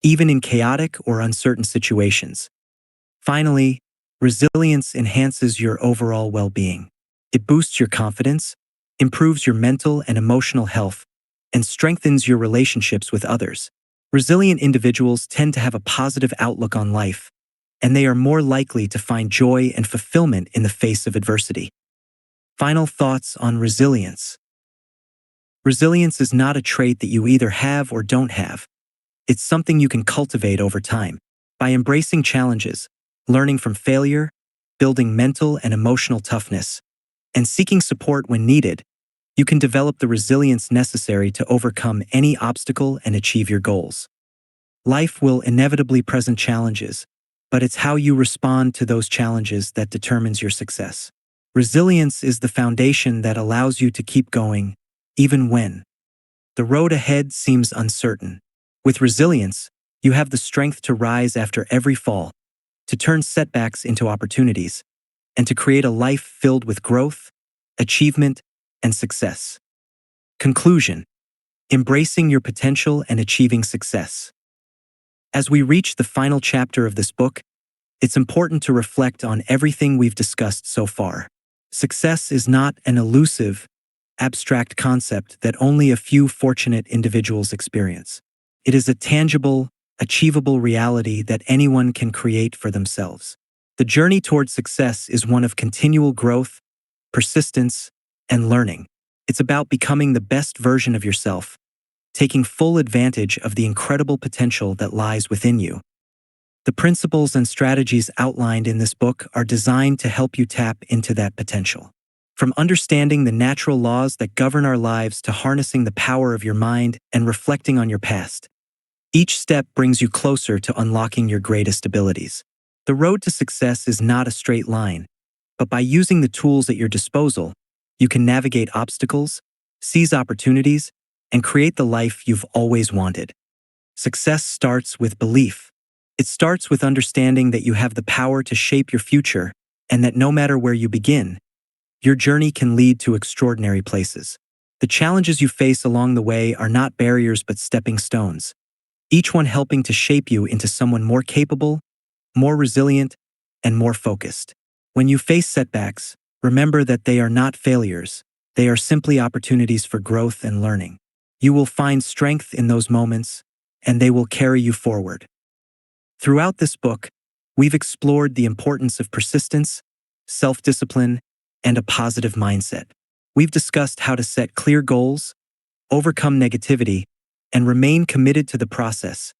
even in chaotic or uncertain situations. Finally, resilience enhances your overall well-being. It boosts your confidence, improves your mental and emotional health, and strengthens your relationships with others. Resilient individuals tend to have a positive outlook on life, and they are more likely to find joy and fulfillment in the face of adversity. Final thoughts on resilience. Resilience is not a trait that you either have or don't have. It's something you can cultivate over time. By embracing challenges, learning from failure, building mental and emotional toughness, and seeking support when needed, you can develop the resilience necessary to overcome any obstacle and achieve your goals. Life will inevitably present challenges, but it's how you respond to those challenges that determines your success. Resilience is the foundation that allows you to keep going, even when the road ahead seems uncertain. With resilience, you have the strength to rise after every fall, to turn setbacks into opportunities, and to create a life filled with growth, achievement, and success. Conclusion: embracing your potential and achieving success. As we reach the final chapter of this book, it's important to reflect on everything we've discussed so far. Success is not an elusive, abstract concept that only a few fortunate individuals experience. It is a tangible, achievable reality that anyone can create for themselves. The journey toward success is one of continual growth, persistence, and learning. It's about becoming the best version of yourself, taking full advantage of the incredible potential that lies within you. The principles and strategies outlined in this book are designed to help you tap into that potential. From understanding the natural laws that govern our lives to harnessing the power of your mind and reflecting on your past, each step brings you closer to unlocking your greatest abilities. The road to success is not a straight line, but by using the tools at your disposal, you can navigate obstacles, seize opportunities, and create the life you've always wanted. Success starts with belief. It starts with understanding that you have the power to shape your future and that no matter where you begin, your journey can lead to extraordinary places. The challenges you face along the way are not barriers but stepping stones, each one helping to shape you into someone more capable, more resilient, and more focused. When you face setbacks, remember that they are not failures. They are simply opportunities for growth and learning. You will find strength in those moments, and they will carry you forward. Throughout this book, we've explored the importance of persistence, self-discipline, and a positive mindset. We've discussed how to set clear goals, overcome negativity, and remain committed to the process,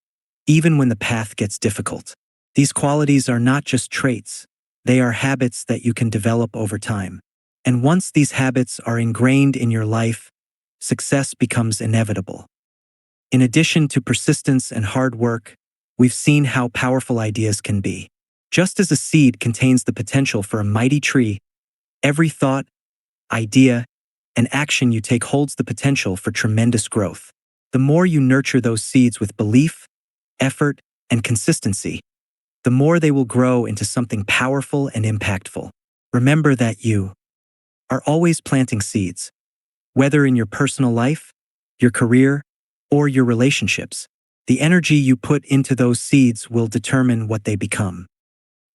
even when the path gets difficult. These qualities are not just traits, they are habits that you can develop over time. And once these habits are ingrained in your life, success becomes inevitable. In addition to persistence and hard work, we've seen how powerful ideas can be. Just as a seed contains the potential for a mighty tree, every thought, idea, and action you take holds the potential for tremendous growth. The more you nurture those seeds with belief, effort, and consistency, the more they will grow into something powerful and impactful. Remember that you are always planting seeds, whether in your personal life, your career, or your relationships. The energy you put into those seeds will determine what they become.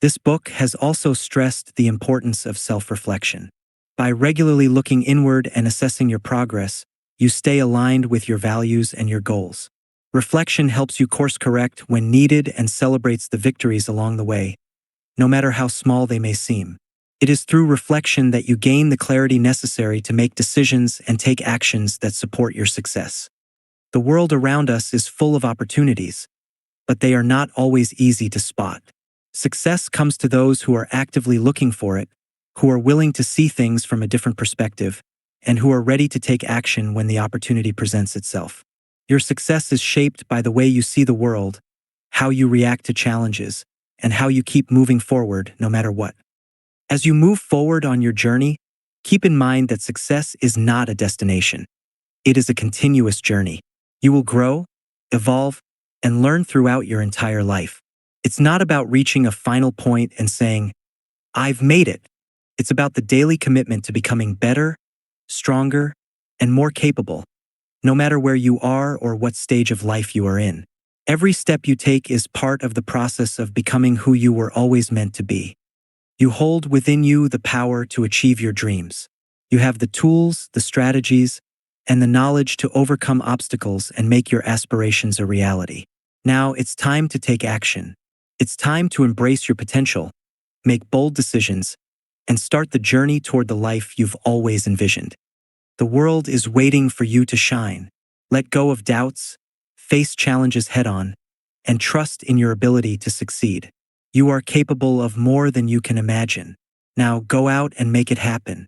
This book has also stressed the importance of self-reflection. By regularly looking inward and assessing your progress, you stay aligned with your values and your goals. Reflection helps you course correct when needed and celebrates the victories along the way, no matter how small they may seem. It is through reflection that you gain the clarity necessary to make decisions and take actions that support your success. The world around us is full of opportunities, but they are not always easy to spot. Success comes to those who are actively looking for it, who are willing to see things from a different perspective, and who are ready to take action when the opportunity presents itself. Your success is shaped by the way you see the world, how you react to challenges, and how you keep moving forward no matter what. As you move forward on your journey, keep in mind that success is not a destination. It is a continuous journey. You will grow, evolve, and learn throughout your entire life. It's not about reaching a final point and saying, "I've made it." It's about the daily commitment to becoming better, stronger, and more capable, no matter where you are or what stage of life you are in. Every step you take is part of the process of becoming who you were always meant to be. You hold within you the power to achieve your dreams. You have the tools, the strategies, and the knowledge to overcome obstacles and make your aspirations a reality. Now it's time to take action. It's time to embrace your potential, make bold decisions, and start the journey toward the life you've always envisioned. The world is waiting for you to shine. Let go of doubts, face challenges head-on, and trust in your ability to succeed. You are capable of more than you can imagine. Now go out and make it happen.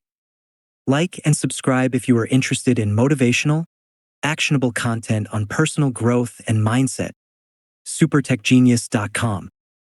Like and subscribe if you are interested in motivational, actionable content on personal growth and mindset. supertechgenius.com